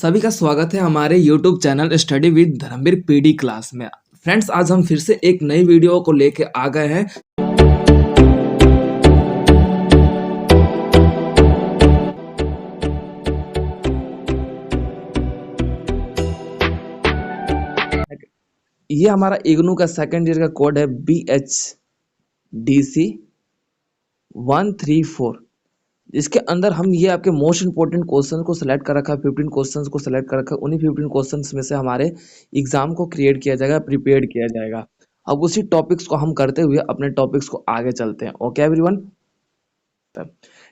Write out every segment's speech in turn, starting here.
सभी का स्वागत है हमारे YouTube channel study with Dharmveer PD class में। फ्रेंड्स, आज हम फिर से एक नई वीडियो को लेके आ गए हैं। ये हमारा इग्नू का सेकेंड ईयर का कोड है BHDC 134। इसके अंदर हम ये आपके मोस्ट इंपोर्टेंट क्वेश्चन को सिलेक्ट कर रखा है, 15 क्वेश्चंस को सिलेक्ट कर रखा है। उन्हीं 15 क्वेश्चंस में से हमारे एग्जाम को क्रिएट किया जाएगा, प्रिपेयर किया जाएगा। अब उसी टॉपिक्स को हम करते हुए अपने टॉपिक्स को आगे चलते हैं। ओके एवरीवन,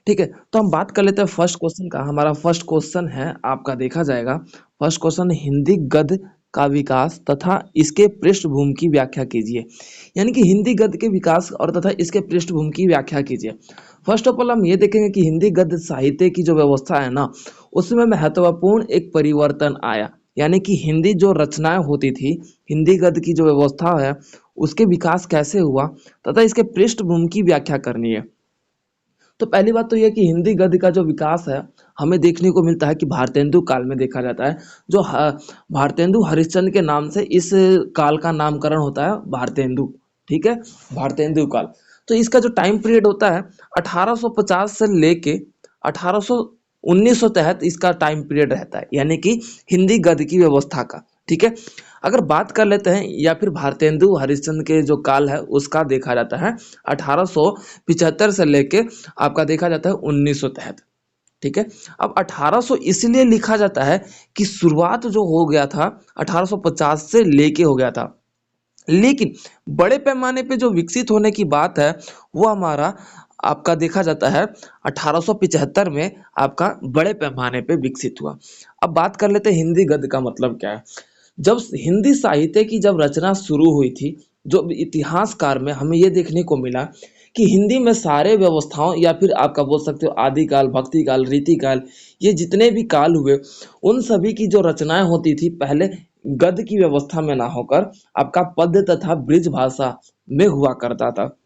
ठीक है। तो हम बात कर लेते हैं फर्स्ट क्वेश्चन का। हमारा फर्स्ट क्वेश्चन है, आपका देखा जाएगा फर्स्ट क्वेश्चन, हिंदी गद्य का विकास तथा इसके पृष्ठभूमि की व्याख्या कीजिए। यानी कि हिंदी गद्य के विकास और तथा इसके पृष्ठभूमि की व्याख्या कीजिए। फर्स्ट ऑफ ऑल हम ये देखेंगे कि हिंदी गद्य साहित्य की जो व्यवस्था है ना, उसमें महत्वपूर्ण एक परिवर्तन आया। यानी कि हिंदी जो रचनाएं होती थी, हिंदी गद्य की जो व्यवस्था है, उसके विकास कैसे हुआ तथा इसके पृष्ठभूमि की व्याख्या करनी है। तो पहली बात तो यह कि हिंदी गद्य का जो विकास है हमें देखने को मिलता है कि भारतेंदु काल में देखा जाता है। जो भारतेंदु हरिश्चंद्र के नाम से इस काल का नामकरण होता है, भारतेंदु। ठीक है, भारतेंदु काल। तो इसका जो टाइम पीरियड होता है 1850 से लेके 1900 तहत इसका टाइम पीरियड रहता है, यानी कि हिंदी गद्य की व्यवस्था का। ठीक है, अगर बात कर लेते हैं या फिर भारतेंदु हरिश्चंद्र के जो काल है उसका देखा जाता है 1875 से लेके आपका देखा जाता है 1900 तहत। ठीक है, अब 1800 इसलिए लिखा जाता है कि शुरुआत जो हो गया था 1850 से लेके हो गया था, लेकिन बड़े पैमाने पे जो विकसित होने की बात है वो हमारा आपका देखा जाता है 1875 में आपका बड़े पैमाने पे विकसित हुआ। अब बात कर लेते हैं हिंदी गद्य का मतलब क्या है। जब हिंदी साहित्य की जब रचना शुरू हुई थी, जो इतिहासकार में हमें ये देखने को मिला कि हिंदी में सारे व्यवस्थाओं या फिर आपका बोल सकते हो आदिकाल, भक्ति काल, रीति काल, ये जितने भी काल हुए उन सभी की जो रचनाएं होती थी पहले गद्य की व्यवस्था में ना होकर आपका पद्य तथा ब्रिज भाषा में हुआ करता था।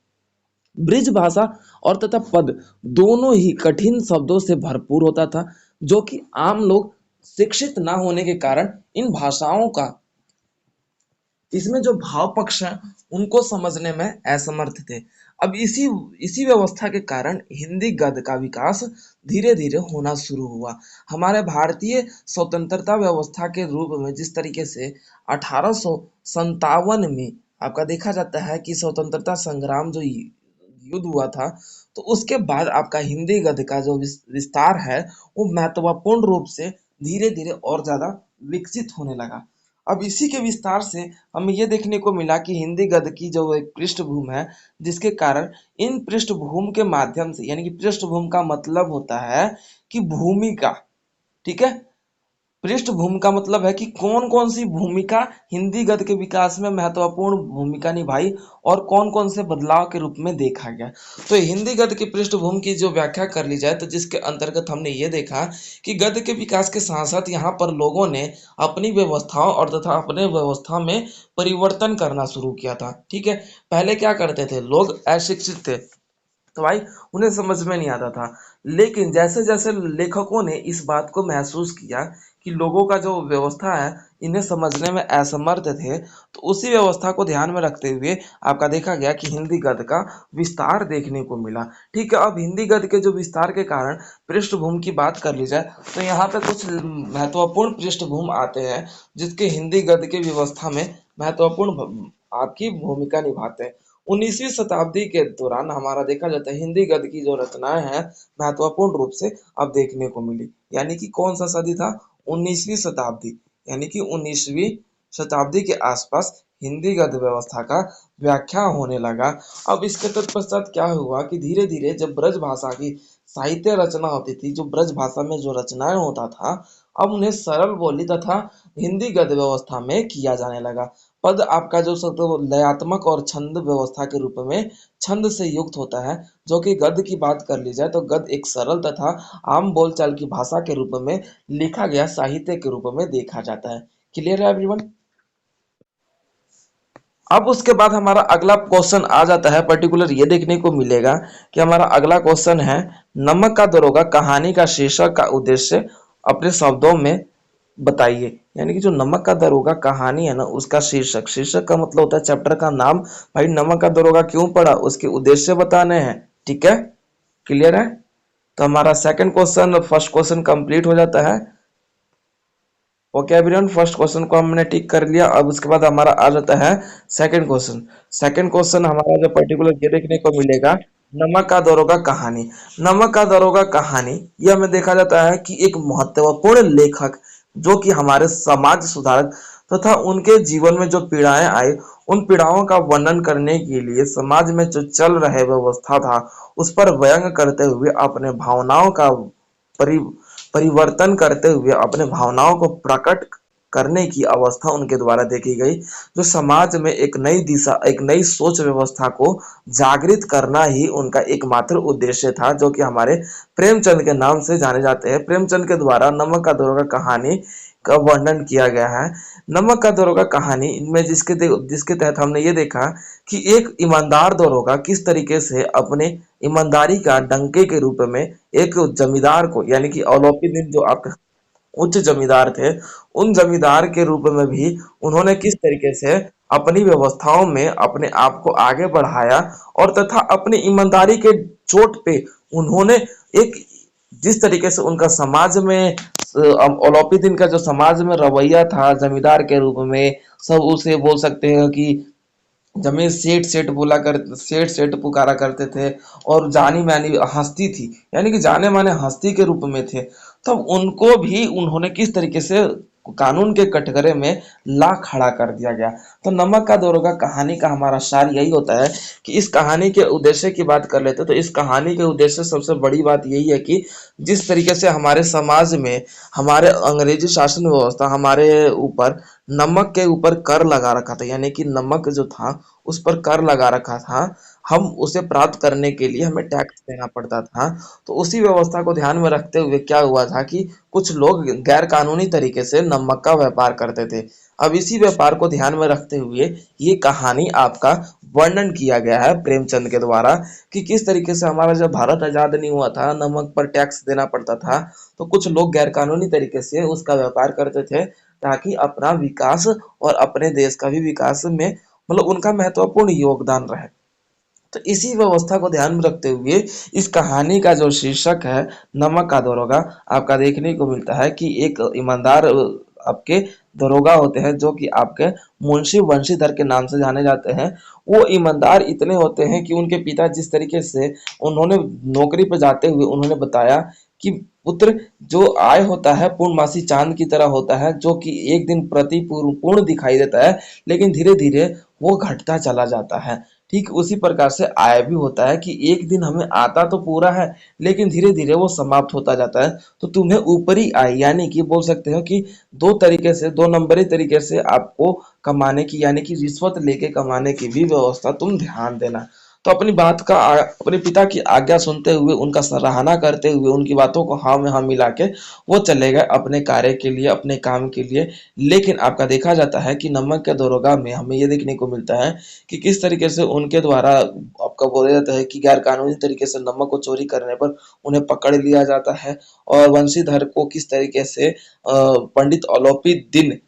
ब्रिज भाषा और तथा पद दोनों ही कठिन शब्दों से भरपूर होता था, जो कि आम लोग शिक्षित ना होने के कारण इन भाषाओं का, इसमें जो भाव पक्ष हैं उनको समझने में असमर्थ थे। अब इसी इसी व्यवस्था के कारण हिंदी गद्य का विकास धीरे धीरे होना शुरू हुआ। हमारे भारतीय स्वतंत्रता व्यवस्था के रूप में जिस तरीके से 1857 में आपका देखा जाता है कि स्वतंत्रता संग्राम जो युद्ध हुआ था, तो उसके बाद आपका हिंदी गद्य का जो विस्तार है वो महत्वपूर्ण रूप से धीरे धीरे और ज्यादा विकसित होने लगा। अब इसी के विस्तार से हमें ये देखने को मिला कि हिंदी गद्य की जो एक पृष्ठभूमि है, जिसके कारण इन पृष्ठभूमि के माध्यम से, यानी कि पृष्ठभूमि का मतलब होता है कि भूमिका। ठीक है, पृष्ठभूमि का मतलब है कि कौन कौन सी भूमिका हिंदी गद्य के विकास में महत्वपूर्ण भूमिका निभाई और कौन कौन से बदलाव के रूप में देखा गया। तो हिंदी गद्य की पृष्ठभूमि की जो व्याख्या कर ली जाए तो जिसके अंतर्गत हमने ये देखा कि गद्य के विकास के साथ साथ यहाँ पर लोगों ने अपनी व्यवस्थाओं और तथा अपने व्यवस्था में परिवर्तन करना शुरू किया था। ठीक है, पहले क्या करते थे, लोग अशिक्षित थे तो भाई उन्हें समझ में नहीं आता था, लेकिन जैसे जैसे लेखकों ने इस बात को महसूस किया कि लोगों का जो व्यवस्था है इन्हें समझने में असमर्थ थे, तो उसी व्यवस्था को ध्यान में रखते हुए आपका देखा गया कि हिंदी गद्य का विस्तार देखने को मिला। ठीक है, अब हिंदी गद्य के जो विस्तार के कारण पृष्ठभूमि की बात कर ली जाए तो यहाँ पे कुछ महत्वपूर्ण पृष्ठभूमि आते हैं जिसके हिंदी गद्य की व्यवस्था में महत्वपूर्ण आपकी भूमिका निभाते हैं। 19वीं शताब्दी के दौरान हमारा देखा जाता है हिंदी गद्य की जो रचनाएं हैं महत्वपूर्ण रूप से अब देखने को मिली। यानी कि कौन सा सदी था, 19वीं शताब्दी, यानी कि 19वीं शताब्दी के आसपास हिंदी गद्य व्यवस्था का व्याख्या होने लगा। अब इसके तत्पश्चात क्या हुआ कि धीरे धीरे जब ब्रज भाषा की साहित्य रचना होती थी, जो ब्रज भाषा में जो रचनाएं होता था, अब उन्हें सरल बोली तथा हिंदी गद्य व्यवस्था में किया जाने लगा। पद आपका जो लयात्मक और छंद व्यवस्था के रूप में छंद से युक्त होता है, जो कि गद्य की बात कर ली जाए तो गद्य एक सरल तथा आम बोलचाल की भाषा के रूप में लिखा गया साहित्य के रूप में देखा जाता है। क्लियर है एवरीवन? अब उसके बाद हमारा अगला क्वेश्चन आ जाता है, पर्टिकुलर ये देखने को मिलेगा कि हमारा अगला क्वेश्चन है, नमक का दरोगा कहानी का शीर्षक का उद्देश्य अपने शब्दों में बताइए। यानी कि जो नमक का दरोगा कहानी है ना, उसका शीर्षक, शीर्षक का मतलब होता है चैप्टर का नाम। भाई नमक का दरोगा क्यों पढ़ा, उसके उद्देश्य बताने हैं। ठीक है, क्लियर है। तो हमारा second question, first question complete हो जाता है। ओके एवरीवन, फर्स्ट क्वेश्चन को हमने टिक कर लिया। अब उसके बाद हमारा आ जाता है सेकंड क्वेश्चन। सेकंड क्वेश्चन हमारा जो पर्टिकुलर ये देखने को मिलेगा, नमक का दरोगा कहानी। नमक का दरोगा कहानी, ये हमें देखा जाता है कि एक महत्वपूर्ण लेखक जो कि हमारे समाज सुधारक तथा उनके जीवन में जो पीड़ाएं आई, उन पीड़ाओं का वर्णन करने के लिए समाज में जो चल रहे व्यवस्था था उस पर व्यंग करते हुए अपने भावनाओं का परि परिवर्तन करते हुए अपने भावनाओं को प्रकट करने की अवस्था उनके द्वारा देखी गई, जो समाज में एक नई दिशा, एक नई सोच व्यवस्था को जागृत करना ही उनका एकमात्र उद्देश्य था, जो कि हमारे प्रेमचंद के नाम से जाने जाते हैं। प्रेमचंद के द्वारा नमक का दरोगा कहानी का वर्णन किया गया है। नमक का दरोगा कहानी इनमें जिसके तहत हमने ये देखा कि एक ईमानदार दरोगा किस तरीके से अपने ईमानदारी का डंके के रूप में एक जमींदार को, यानी कि औलौकी दिन जो आपके उच्च जमींदार थे, उन जमींदार के रूप में भी उन्होंने किस तरीके से अपनी व्यवस्थाओं में अपने आप को आगे बढ़ाया, और तथा अपनी ईमानदारी के चोट पे उन्होंने एक, जिस तरीके से उनका समाज में ओलौपी दिन का जो समाज में रवैया था जमींदार के रूप में, सब उसे बोल सकते हैं कि जमीन सेठ सेठ बोला कर, सेठ सेठ पुकारा करते थे, और जानी मानी हस्ती थी, यानी कि जाने माने हस्ती के रूप में थे। तब उनको भी उन्होंने किस तरीके से कानून के कटघरे में ला खड़ा कर दिया गया। तो नमक का दरोगा कहानी का हमारा सार यही होता है कि इस कहानी के उद्देश्य की बात कर लेते, तो इस कहानी के उद्देश्य सबसे बड़ी बात यही है कि जिस तरीके से हमारे समाज में हमारे अंग्रेजी शासन व्यवस्था हमारे ऊपर नमक के ऊपर कर लगा रखा था, यानी कि नमक जो था उस पर कर लगा रखा था, हम उसे प्राप्त करने के लिए हमें टैक्स देना पड़ता था। तो उसी व्यवस्था को ध्यान में रखते हुए क्या हुआ था कि कुछ लोग गैर कानूनी तरीके से नमक का व्यापार करते थे। अब इसी व्यापार को ध्यान में रखते हुए ये कहानी आपका वर्णन किया गया है प्रेमचंद के द्वारा, कि किस तरीके से हमारा जब भारत आजाद नहीं हुआ था, नमक पर टैक्स देना पड़ता था, तो कुछ लोग गैर कानूनी तरीके से उसका व्यापार करते थे, ताकि अपना विकास और अपने देश का भी विकास में मतलब उनका महत्वपूर्ण योगदान रहे। तो इसी व्यवस्था को ध्यान में रखते हुए इस कहानी का जो शीर्षक है नमक का दरोगा, आपका देखने को मिलता है कि एक ईमानदार आपके दरोगा होते हैं, जो कि आपके मुंशी बंशीधर के नाम से जाने जाते हैं। वो ईमानदार इतने होते हैं कि उनके पिता जिस तरीके से उन्होंने नौकरी पर जाते हुए उन्होंने बताया कि पुत्र, जो आय होता है पूर्णमासी चांद की तरह होता है, जो कि एक दिन प्रति पूर्ण दिखाई देता है, लेकिन धीरे धीरे वो घटता चला जाता है। ठीक उसी प्रकार से आय भी होता है कि एक दिन हमें आता तो पूरा है, लेकिन धीरे धीरे वो समाप्त होता जाता है। तो तुम्हें ऊपरी आय, यानी कि बोल सकते हो कि दो तरीके से, दो नंबरी तरीके से आपको कमाने की, यानी कि रिश्वत लेके कमाने की भी व्यवस्था तुम ध्यान देना। तो अपनी बात का अपने पिता की आज्ञा सुनते हुए, उनका सराहना करते हुए, उनकी बातों को हाँ में हाँ मिला के वो चले गए अपने कार्य के लिए, अपने काम के लिए। लेकिन आपका देखा जाता है कि नमक के दरोगा में हमें ये देखने को मिलता है कि किस तरीके से उनके द्वारा आपका बोला जाता है कि गैर कानूनी तरीके से नमक को चोरी करने पर उन्हें पकड़ लिया जाता है, और वंशीधर को किस तरीके से पंडित औलोपी दिन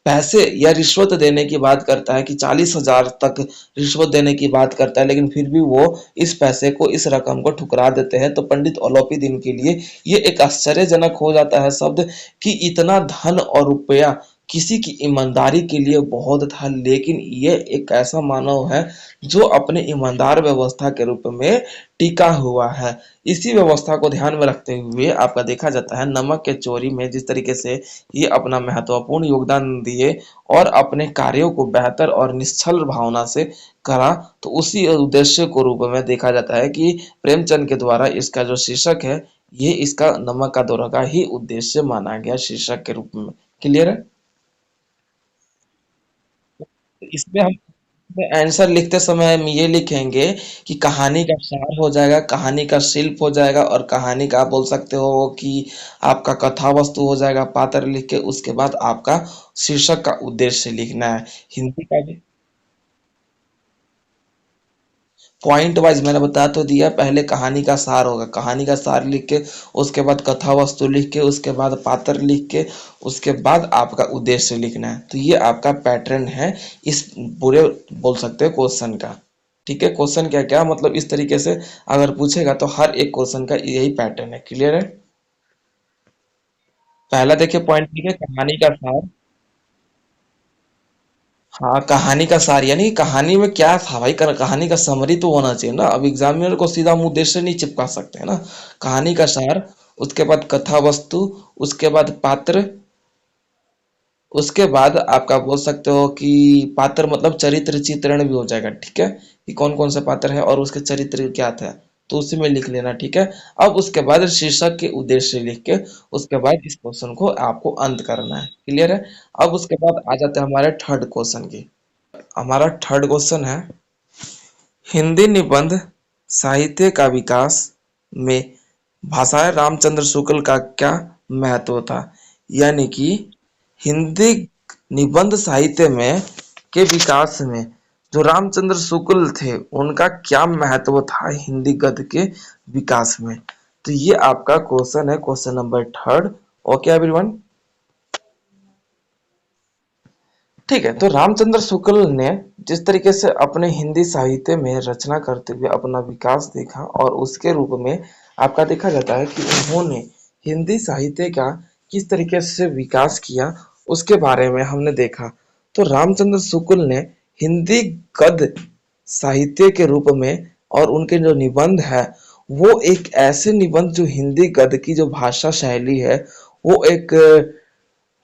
पैसे या रिश्वत देने की बात करता है कि 40,000 तक रिश्वत देने की बात करता है, लेकिन फिर भी वो इस पैसे को, इस रकम को ठुकरा देते हैं। तो पंडित औलोपी दिन के लिए ये एक आश्चर्यजनक हो जाता है शब्द, कि इतना धन और रुपया किसी की ईमानदारी के लिए बहुत था, लेकिन ये एक ऐसा मानव है जो अपने ईमानदार व्यवस्था के रूप में टिका हुआ है। इसी व्यवस्था को ध्यान में रखते हुए आपका देखा जाता है नमक के चोरी में जिस तरीके से ये अपना महत्वपूर्ण योगदान दिए और अपने कार्यों को बेहतर और निश्चल भावना से करा, तो उसी उद्देश्य को रूप में देखा जाता है कि प्रेमचंद के द्वारा इसका जो शीर्षक है, ये इसका नमक का दौरा का ही उद्देश्य माना गया शीर्षक के रूप में। क्लियर है। इसमें हम आंसर लिखते समय हम ये लिखेंगे कि कहानी का सार हो जाएगा, कहानी का शिल्प हो जाएगा, और कहानी का आप बोल सकते हो कि आपका कथा वस्तु हो जाएगा, पात्र लिख के उसके बाद आपका शीर्षक का उद्देश्य लिखना है। हिंदी का भी पॉइंट वाइज मैंने बता तो दिया। पहले कहानी का सार होगा, कहानी का सार लिख के, उसके बाद कथा वस्तु लिख के, उसके बाद पात्र लिख के, उसके बाद आपका उद्देश्य लिखना है। तो ये आपका पैटर्न है इस पूरे, बोल सकते हैं, क्वेश्चन का। ठीक है, क्वेश्चन क्या क्या मतलब इस तरीके से अगर पूछेगा तो हर एक क्वेश्चन का यही पैटर्न है। क्लियर है? पहला देखिए पॉइंट लिखे, कहानी का सार। हाँ, कहानी का सार यानी कहानी में क्या था भाई, कहानी का समरी तो होना चाहिए ना। अब एग्जामिनर को सीधा हम उद्देश्य नहीं चिपका सकते है ना। कहानी का सार, उसके बाद कथा वस्तु, उसके बाद पात्र, उसके बाद आपका बोल सकते हो कि पात्र मतलब चरित्र चित्रण भी हो जाएगा। ठीक है, कि कौन कौन सा पात्र है और उसके चरित्र क्या था, तो उसी में लिख लेना। ठीक है, अब उसके बाद शीर्षक के उद्देश्य लिख के उसके बाद इस क्वेश्चन को आपको अंत करना है। क्लियर है? अब उसके बाद आ जाते हैं हमारे थर्ड क्वेश्चन की। हमारा थर्ड क्वेश्चन है, हिंदी निबंध साहित्य का विकास में भाषाई रामचंद्र शुक्ल का क्या महत्व था? यानी कि हिंदी निबंध साहित्य में के विकास में जो रामचंद्र शुक्ल थे उनका क्या महत्व था हिंदी गद्य के विकास में? तो ये आपका क्वेश्चन है, question number third. Okay everyone? ठीक है, तो रामचंद्र शुक्ल ने जिस तरीके से अपने हिंदी साहित्य में रचना करते हुए अपना विकास देखा और उसके रूप में आपका देखा जाता है कि उन्होंने हिंदी साहित्य का किस तरीके से विकास किया, उसके बारे में हमने देखा। तो रामचंद्र शुक्ल ने हिंदी गद्य साहित्य के रूप में और उनके जो निबंध है वो एक ऐसे निबंध जो हिंदी गद्य की जो भाषा शैली है वो एक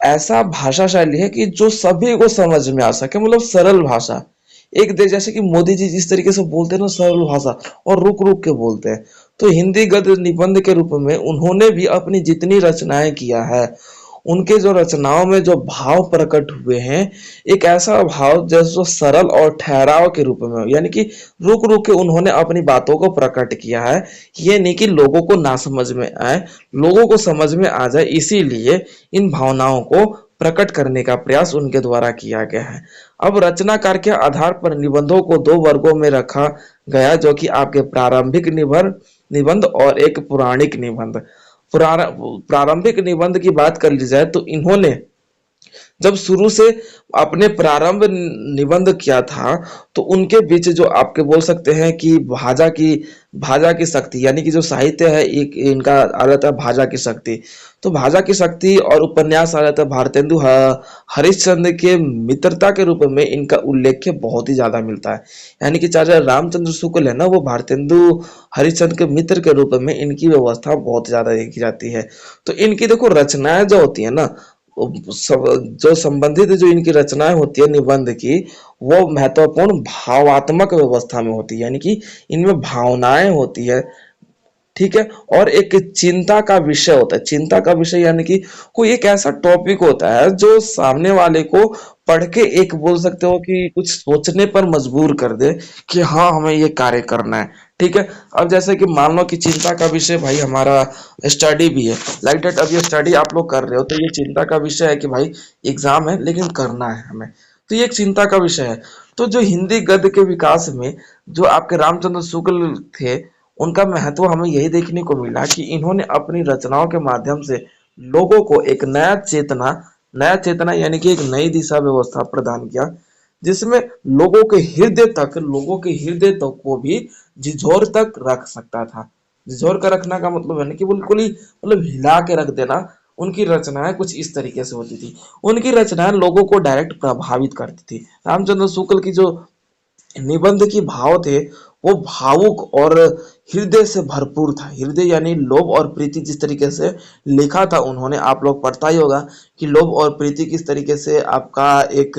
ऐसा भाषा शैली है कि जो सभी को समझ में आ सके, मतलब सरल भाषा। एक देश जैसे कि मोदी जी जिस तरीके से बोलते हैं ना सरल भाषा, और रुक रुक के बोलते हैं, तो हिंदी गद्य निबंध के रूप में उन्होंने भी अपनी जितनी रचनाएं किया है, उनके जो रचनाओं में जो भाव प्रकट हुए हैं, एक ऐसा भाव जो सरल और ठहराव के रूप में हो, यानी कि रुक रुक के उन्होंने अपनी बातों को प्रकट किया है। ये नहीं कि लोगों को ना समझ में आए, लोगों को समझ में आ जाए, इसीलिए इन भावनाओं को प्रकट करने का प्रयास उनके द्वारा किया गया है। अब रचनाकार के आधार पर निबंधों को दो वर्गों में रखा गया, जो कि आपके प्रारंभिक निबंध निबंध और एक पुराणिक निबंध। प्रारंभिक निबंध की बात कर ली जाए तो इन्होंने जब शुरू से अपने प्रारंभ निबंध किया था तो उनके बीच जो आपके बोल सकते हैं कि भाजा की शक्ति, यानी कि जो साहित्य है एक इनका आ जाता है भाजा की शक्ति। तो भाजा की शक्ति और उपन्यास आ जाता है भारतेंदु हरिश्चंद्र के मित्रता के रूप में इनका उल्लेख बहुत ही ज्यादा मिलता है। यानी कि चाचा रामचंद्र शुक्ल है ना, वो भारतेंदु हरिश्चंद्र के मित्र के रूप में इनकी व्यवस्था बहुत ज्यादा देखी जाती है। तो इनकी देखो रचनाएं जो होती है ना, जो संबंधित जो इनकी रचनाएं होती है निबंध की, वो महत्वपूर्ण भावात्मक व्यवस्था में होती है, यानी कि इनमें भावनाएं होती है। ठीक है, और एक चिंता का विषय होता है। चिंता का विषय यानी कि कोई एक ऐसा टॉपिक होता है जो सामने वाले को पढ़ के एक बोल सकते हो कि कुछ सोचने पर मजबूर कर दे कि हाँ हमें ये कार्य करना है। ठीक है, अब जैसे कि मान लो कि चिंता का विषय भाई हमारा स्टडी भी है, लाइक डेट। अब ये स्टडी आप लोग कर रहे हो तो ये चिंता का विषय है कि भाई एग्जाम है लेकिन करना है हमें, तो ये एक चिंता का विषय है। तो जो हिंदी गद्य के विकास में जो आपके रामचंद्र शुक्ल थे, उनका महत्व हमें यही देखने को मिला कि इन्होंने अपनी रचनाओं के माध्यम से लोगों को एक नया चेतना यानी कि एक नई दिशा व्यवस्था प्रदान किया, जिसमें लोगों के हृदय तक को भी झिझोर तक रख सकता था। झिझोर का रखना का मतलब है ना कि बिल्कुल ही मतलब हिला के रख देना। उनकी रचनाएं कुछ इस तरीके से होती थी, उनकी रचनाएं लोगों को डायरेक्ट प्रभावित करती थी। रामचंद्र शुक्ल की जो निबंध की भाव थे वो भावुक और हृदय से भरपूर था। हृदय यानी लोभ और प्रीति, जिस तरीके से लिखा था उन्होंने, आप लोग पढ़ता ही होगा कि लोभ और प्रीति किस तरीके से आपका एक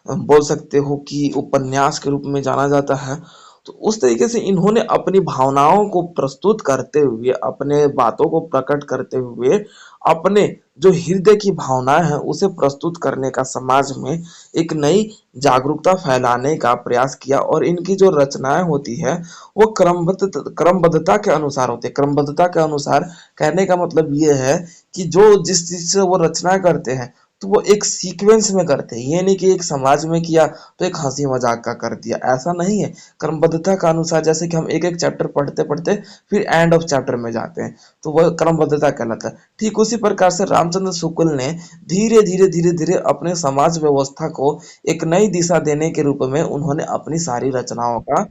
बोल सकते हो कि उपन्यास के रूप में जाना जाता है। तो उस तरीके से इन्होंने अपनी भावनाओं को प्रस्तुत करते हुए, अपने बातों को प्रकट करते हुए, अपने जो हृदय की भावनाएं हैं उसे प्रस्तुत करने का समाज में एक नई जागरूकता फैलाने का प्रयास किया। और इनकी जो रचनाएं होती है वो क्रमबद्धता के अनुसार होती है। क्रमबद्धता के अनुसार कहने का मतलब ये है कि जो जिस चीज से वो रचना करते हैं तो वो एक सीक्वेंस में करते हैं, ये नहीं कि एक समाज में किया तो एक हंसी मजाक का कर दिया, ऐसा नहीं है। क्रमबद्धता का अनुसार जैसे कि हम एक एक चैप्टर पढ़ते पढ़ते फिर एंड ऑफ चैप्टर में जाते हैं, तो वह क्रमबद्धता कहलाता है। ठीक उसी प्रकार से रामचंद्र शुक्ल ने धीरे धीरे धीरे धीरे अपने समाज व्यवस्था को एक नई दिशा देने के रूप में उन्होंने अपनी सारी रचनाओं का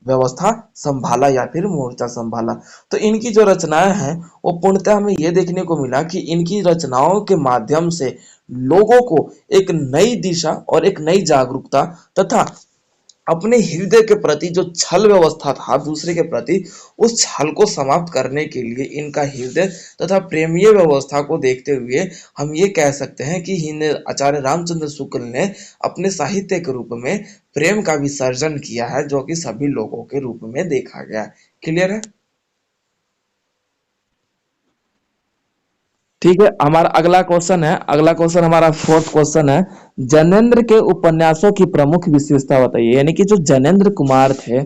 व्यवस्था संभाला या फिर मोर्चा संभाला। तो इनकी जो रचनाएं हैं वो पूर्णतः हमें ये देखने को मिला कि इनकी रचनाओं के माध्यम से लोगों को एक नई दिशा और एक नई जागरूकता तथा अपने हृदय के प्रति जो छल व्यवस्था था दूसरे के प्रति, उस छल को समाप्त करने के लिए इनका हृदय तथा प्रेमीय व्यवस्था को देखते हुए हम ये कह सकते हैं कि आचार्य रामचंद्र शुक्ल ने अपने साहित्य के रूप में प्रेम का विसर्जन किया है, जो कि सभी लोगों के रूप में देखा गया है। क्लियर है? ठीक है, हमारा अगला क्वेश्चन है, अगला क्वेश्चन हमारा फोर्थ क्वेश्चन है, जैनेन्द्र के उपन्यासों की प्रमुख विशेषता बताइए। यानी कि जो जैनेन्द्र कुमार थे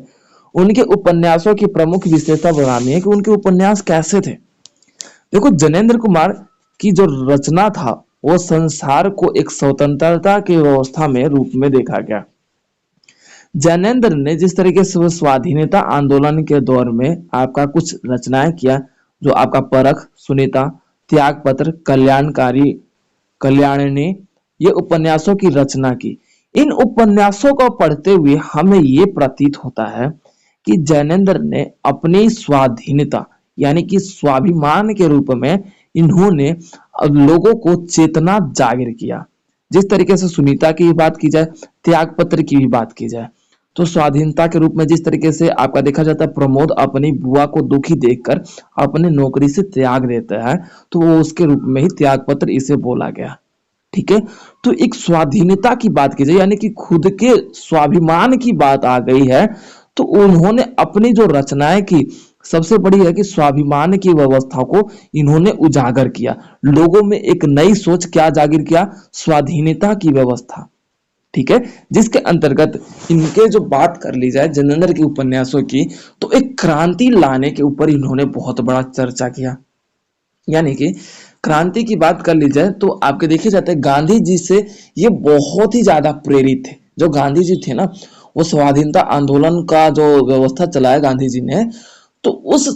उनके उपन्यासों की प्रमुख विशेषता बतानी है कि उनके उपन्यास कैसे थे। देखो, जैनेन्द्र कुमार की जो रचना था वो संसार को एक स्वतंत्रता की व्यवस्था में रूप में देखा गया। जैनेन्द्र ने जिस तरीके से वो स्वाधीनता आंदोलन के दौर में आपका कुछ रचनाएं किया, जो आपका परख, सुनीता, त्यागपत्र, कल्याणकारी, कल्याणिनी, ये उपन्यासों की रचना की। इन उपन्यासों को पढ़ते हुए हमें ये प्रतीत होता है कि जैनेन्द्र ने अपनी स्वाधीनता यानी कि स्वाभिमान के रूप में इन्होंने लोगों को चेतना जागिर किया। जिस तरीके से सुनीता की भी बात की जाए, त्यागपत्र की भी बात की जाए, तो स्वाधीनता के रूप में जिस तरीके से आपका देखा जाता है, प्रमोद अपनी बुआ को दुखी देखकर अपने नौकरी से त्याग देता है, तो वो उसके रूप में ही त्यागपत्र इसे बोला गया। ठीक है, तो एक स्वाधीनता की बात की जाए यानी कि खुद के स्वाभिमान की बात आ गई है, तो उन्होंने अपनी जो रचनाएं की, सबसे बड़ी है कि स्वाभिमान की व्यवस्था को इन्होंने उजागर किया, लोगों में एक नई सोच क्या जागिर किया, स्वाधीनता की व्यवस्था। ठीक है, जिसके अंतर्गत इनके जो बात कर ली जाए जैनेन्द्र के उपन्यासों की, तो एक क्रांति लाने के ऊपर इन्होंने बहुत बड़ा चर्चा किया। यानी कि क्रांति की बात कर ली जाए तो आपके देखे जाते हैं गांधी जी से ये बहुत ही ज्यादा प्रेरित थे। जो गांधी जी थे ना, वो स्वाधीनता आंदोलन का जो व्यवस्था चलाया गांधी जी ने, तो उस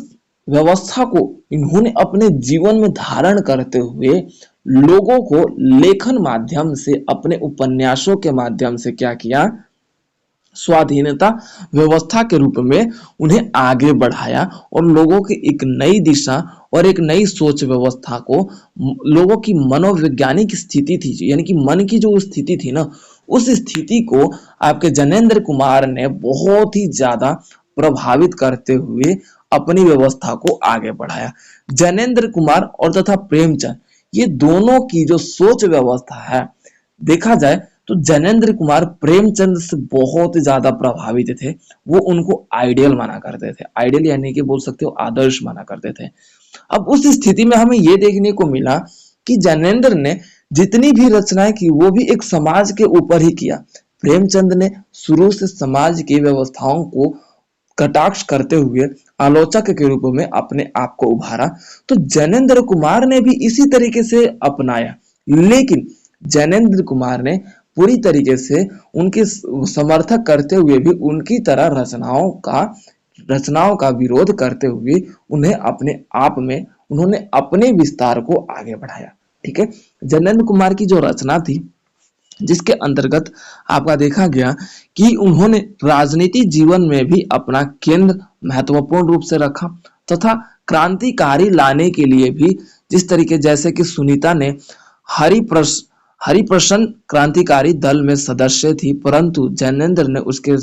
व्यवस्था को इन्होंने अपने जीवन में धारण करते हुए लोगों को लेखन माध्यम से, अपने उपन्यासों के माध्यम से क्या किया, स्वाधीनता व्यवस्था के रूप में उन्हें आगे बढ़ाया और लोगों की एक नई दिशा और एक नई सोच व्यवस्था को, लोगों की मनोवैज्ञानिक स्थिति थी यानी कि मन की जो स्थिति थी ना, उस स्थिति को आपके जैनेन्द्र कुमार ने बहुत ही ज्यादा प्रभावित करते हुए अपनी व्यवस्था को आगे बढ़ाया। जैनेन्द्र कुमार और तथा प्रेमचंद, ये दोनों की जो सोच व्यवस्था है, देखा जाए तो जैनेन्द्र कुमार प्रेमचंद से बहुत ज्यादा प्रभावित थे। वो उनको आइडियल माना करते थे, आइडियल यानी कि बोल सकते हो आदर्श माना करते थे। अब उस स्थिति में हमें ये देखने को मिला कि जैनेन्द्र ने जितनी भी रचनाएं की वो भी एक समाज के ऊपर ही किया। प्रेमचंद ने शुरू से समाज की व्यवस्थाओं को कटाक्ष करते हुए आलोचक के रूप में अपने आप को उभारा, तो जैनेन्द्र कुमार ने भी इसी तरीके से अपनाया। लेकिन जैनेन्द्र कुमार ने पूरी तरीके से उनके समर्थक करते हुए भी उनकी तरह रचनाओं का विरोध करते हुए उन्हें अपने आप में उन्होंने अपने विस्तार को आगे बढ़ाया। ठीक है, जैनेन्द्र कुमार की जो रचना थी, जिसके अंतर्गत आपका देखा गया कि उन्होंने राजनीति जीवन में भी अपना केंद्र महत्वपूर्ण रूप से रखा तथा क्रांतिकारी लाने के लिए भी, जिस तरीके जैसे कि सुनीता ने हरिप्रसन्न क्रांतिकारी दल में सदस्य थी, परंतु जैनेन्द्र ने उसके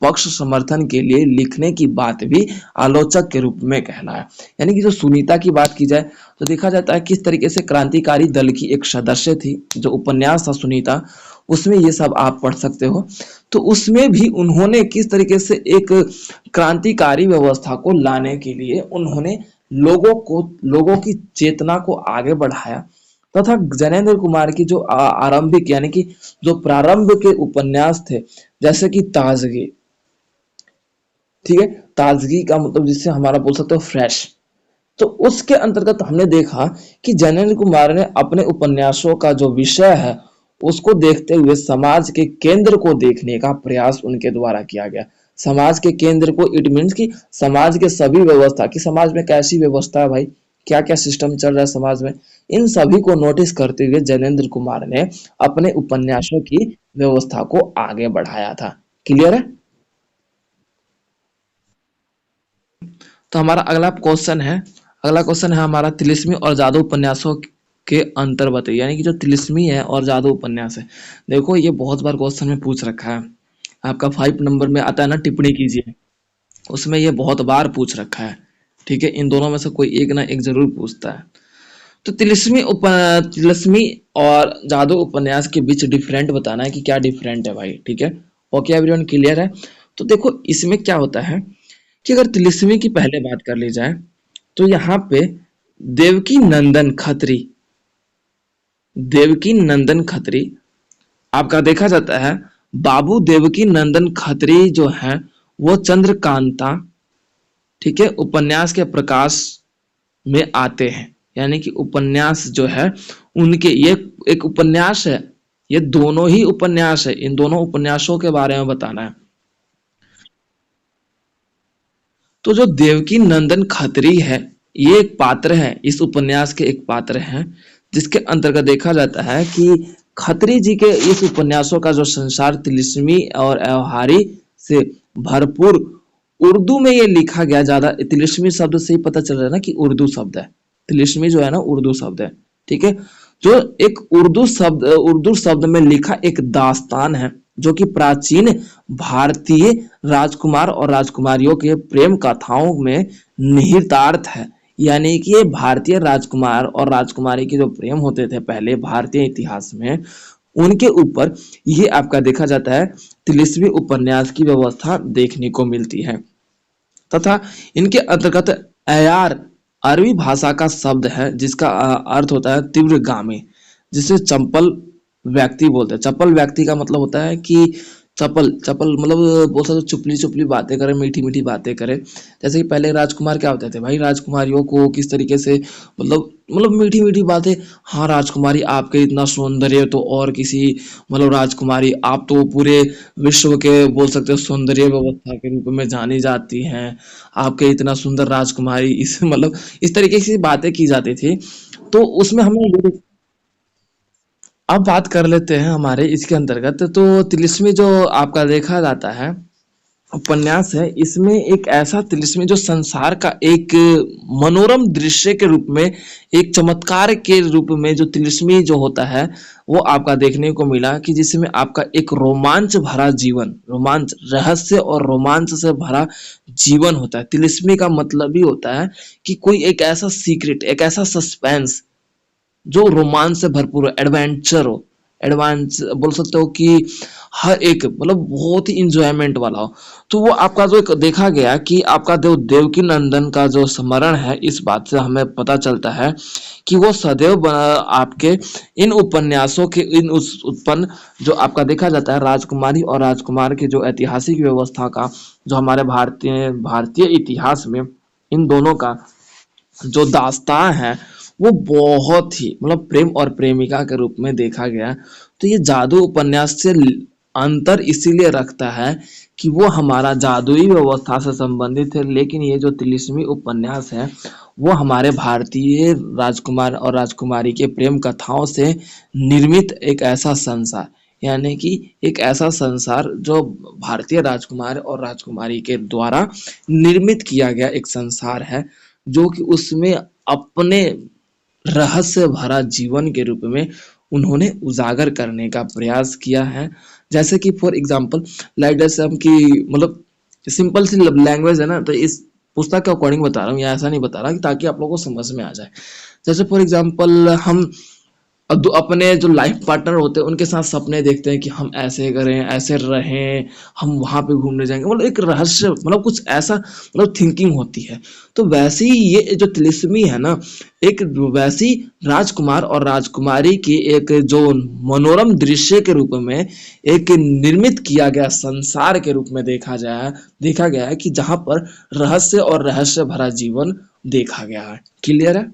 पक्ष समर्थन के लिए लिखने की बात भी आलोचक के रूप में कहलाया। यानी कि जो सुनीता की बात की जाए तो देखा जाता है किस तरीके से क्रांतिकारी दल की एक सदस्य थी। जो उपन्यास था सुनीता, उसमें ये सब आप पढ़ सकते हो। तो उसमें भी उन्होंने किस तरीके से एक क्रांतिकारी व्यवस्था को लाने के लिए उन्होंने लोगों की चेतना को आगे बढ़ाया तथा जैनेन्द्र कुमार की जो आरंभिक यानी कि जो प्रारंभ के उपन्यास थे, जैसे कि ताजगी, ठीक है, ताजगी का मतलब जिससे हमारा बोल सकते हो फ्रेश, तो उसके अंतर्गत हमने देखा कि जैनेन्द्र कुमार ने अपने उपन्यासों का जो विषय है उसको देखते हुए समाज के केंद्र को देखने का प्रयास उनके द्वारा किया गया। समाज के केंद्र को इट मीन्स कि समाज के सभी व्यवस्था कि समाज में कैसी व्यवस्था है भाई, क्या क्या सिस्टम चल रहा है समाज में, इन सभी को नोटिस करते हुए जैनेन्द्र कुमार ने अपने उपन्यासों की व्यवस्था को आगे बढ़ाया था। क्लियर है? तो हमारा अगला क्वेश्चन है हमारा तिलिस्मी और जादू उपन्यासों के अंतर बताइए, यानी कि जो तिलिस्मी है और जादू उपन्यास है। देखो ये बहुत बार क्वेश्चन में पूछ रखा है, आपका 5 नंबर में आता है ना टिप्पणी कीजिए, उसमें ये बहुत बार पूछ रखा है। ठीक है, इन दोनों में से कोई एक ना एक जरूर पूछता है। तो तिलिस्मी और जादू उपन्यास के बीच डिफरेंट बताना है कि क्या डिफरेंट है भाई। ठीक है, ओके एवरीवन, क्लियर है? तो देखो इसमें क्या होता है कि अगर तिलिस्मी की पहले बात कर ली जाए तो यहाँ पे देवकी नंदन खत्री देवकी नंदन खत्री आपका देखा जाता है, बाबू देवकी नंदन खत्री जो है वो चंद्रकांता, ठीक है, उपन्यास के प्रकाश में आते हैं। यानी कि उपन्यास जो है उनके, ये एक उपन्यास है, ये दोनों ही उपन्यास है, इन दोनों उपन्यासों के बारे में बताना है। तो जो देवकी नंदन खत्री है ये एक पात्र है, इस उपन्यास के एक पात्र हैं, जिसके अंतर्गत देखा जाता है कि खत्री जी के इस उपन्यासों का जो संसार तिलिस्मी और व्यवहारी से भरपूर, उर्दू में ये लिखा गया, ज्यादा तिलिस्मी शब्द से ही पता चल रहा है ना कि उर्दू शब्द है, तिलिस्मी जो है ना उर्दू शब्द है। ठीक है, जो एक उर्दू शब्द में लिखा एक दास्तान है जो कि प्राचीन भारतीय राजकुमार और राजकुमारियों के प्रेम कथाओं में निहितार्थ है। यानी कि ये भारतीय राजकुमार और राजकुमारी के जो प्रेम होते थे पहले भारतीय इतिहास में, उनके ऊपर ये आपका देखा जाता है तिलिस्मी उपन्यास की व्यवस्था देखने को मिलती है। तथा इनके अंतर्गत अयार अरबी भाषा का शब्द है जिसका अर्थ होता है तीव्रगामी, जिसे चंपल व्यक्ति बोलते हैं। चपल व्यक्ति का मतलब होता है कि चपल चपल मतलब बोल सकते हो चुपली चुपली बातें करे, मीठी मीठी बातें करे। जैसे कि पहले राजकुमार क्या होते थे भाई, राजकुमारियों को किस तरीके से मतलब मीठी मीठी बातें, हाँ राजकुमारी आपके इतना सौंदर्य तो और किसी, मतलब राजकुमारी आप तो पूरे विश्व के बोल सकते हो सौंदर्य व्यवस्था के रूप में जानी जाती हैं, आपके इतना सुंदर राजकुमारी, इस मतलब इस तरीके की बातें की जाती थी। तो उसमें हमें ये, अब बात कर लेते हैं हमारे इसके अंतर्गत, तो तिलिस्मी जो आपका देखा जाता है उपन्यास है, इसमें एक ऐसा तिलिस्मी जो संसार का एक मनोरम दृश्य के रूप में, एक चमत्कार के रूप में जो तिलिस्मी जो होता है वो आपका देखने को मिला कि जिसमें आपका एक रोमांच भरा जीवन, रोमांच, रहस्य और रोमांच से भरा जीवन होता है। तिलिस्मी का मतलब ही होता है कि कोई एक ऐसा सीक्रेट, एक ऐसा सस्पेंस जो रोमांच से भरपूर हो, एडवेंचर हो, एडवांस बोल सकते हो कि हर एक मतलब बहुत ही इंजॉयमेंट वाला हो। तो वो आपका जो एक देखा गया कि आपका जो देवकी नंदन का जो स्मरण है, इस बात से हमें पता चलता है कि वो सदैव आपके इन उपन्यासों के इन उस उत्पन्न जो आपका देखा जाता है राजकुमारी और राजकुमार की जो ऐतिहासिक व्यवस्था का, जो हमारे भारतीय भारतीय इतिहास में इन दोनों का जो दास्तां है वो बहुत ही मतलब प्रेम और प्रेमिका के रूप में देखा गया। तो ये जादू उपन्यास से अंतर इसीलिए रखता है कि वो हमारा जादुई व्यवस्था से संबंधित है, लेकिन ये जो तिलिस्मी उपन्यास है वो हमारे भारतीय राजकुमार और राजकुमारी के प्रेम कथाओं से निर्मित एक ऐसा संसार, यानी कि एक ऐसा संसार जो भारतीय राजकुमार और राजकुमारी के द्वारा निर्मित किया गया एक संसार है, जो कि उसमें अपने रहस्य भरा जीवन के रूप में उन्होंने उजागर करने का प्रयास किया है। जैसे कि फॉर एग्जांपल लाइक जैसे हम की मतलब सिंपल सी लैंग्वेज है ना, तो इस पुस्तक के अकॉर्डिंग बता रहा हूँ, या ऐसा नहीं बता रहा कि ताकि आप लोगों को समझ में आ जाए। जैसे फॉर एग्जांपल हम अब अपने जो लाइफ पार्टनर होते हैं उनके साथ सपने देखते हैं कि हम ऐसे करें, ऐसे रहें, हम वहां पे घूमने जाएंगे, मतलब एक रहस्य, मतलब कुछ ऐसा मतलब थिंकिंग होती है। तो वैसे ही ये जो तिलिस्मी है ना, एक वैसी राजकुमार और राजकुमारी की एक जो मनोरम दृश्य के रूप में एक निर्मित किया गया संसार के रूप में देखा गया है कि जहां पर रहस्य और रहस्य भरा जीवन देखा गया है। क्लियर है?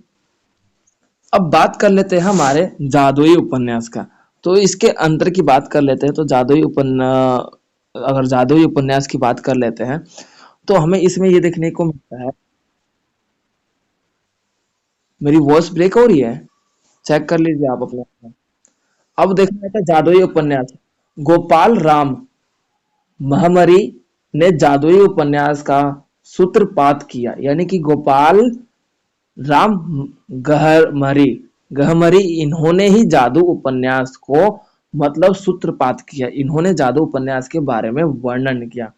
अब बात कर लेते हैं हमारे जादुई उपन्यास का। तो इसके अंतर की बात कर लेते हैं। तो अगर जादुई उपन्यास की बात कर लेते हैं तो हमें इसमें ये देखने को मिलता है। मेरी वॉइस ब्रेक हो रही है? चेक कर लीजिए आप अपना। अब देखना था जादुई उपन्यास। गोपाल राम महमरी ने जादुई उपन्यास का सूत्रपात किया, यानी कि गोपाल राम गहमरी गहमरी इन्होंने ही जादू उपन्यास को मतलब सूत्रपात किया। इन्होंने जादू उपन्यास के बारे में वर्णन किया।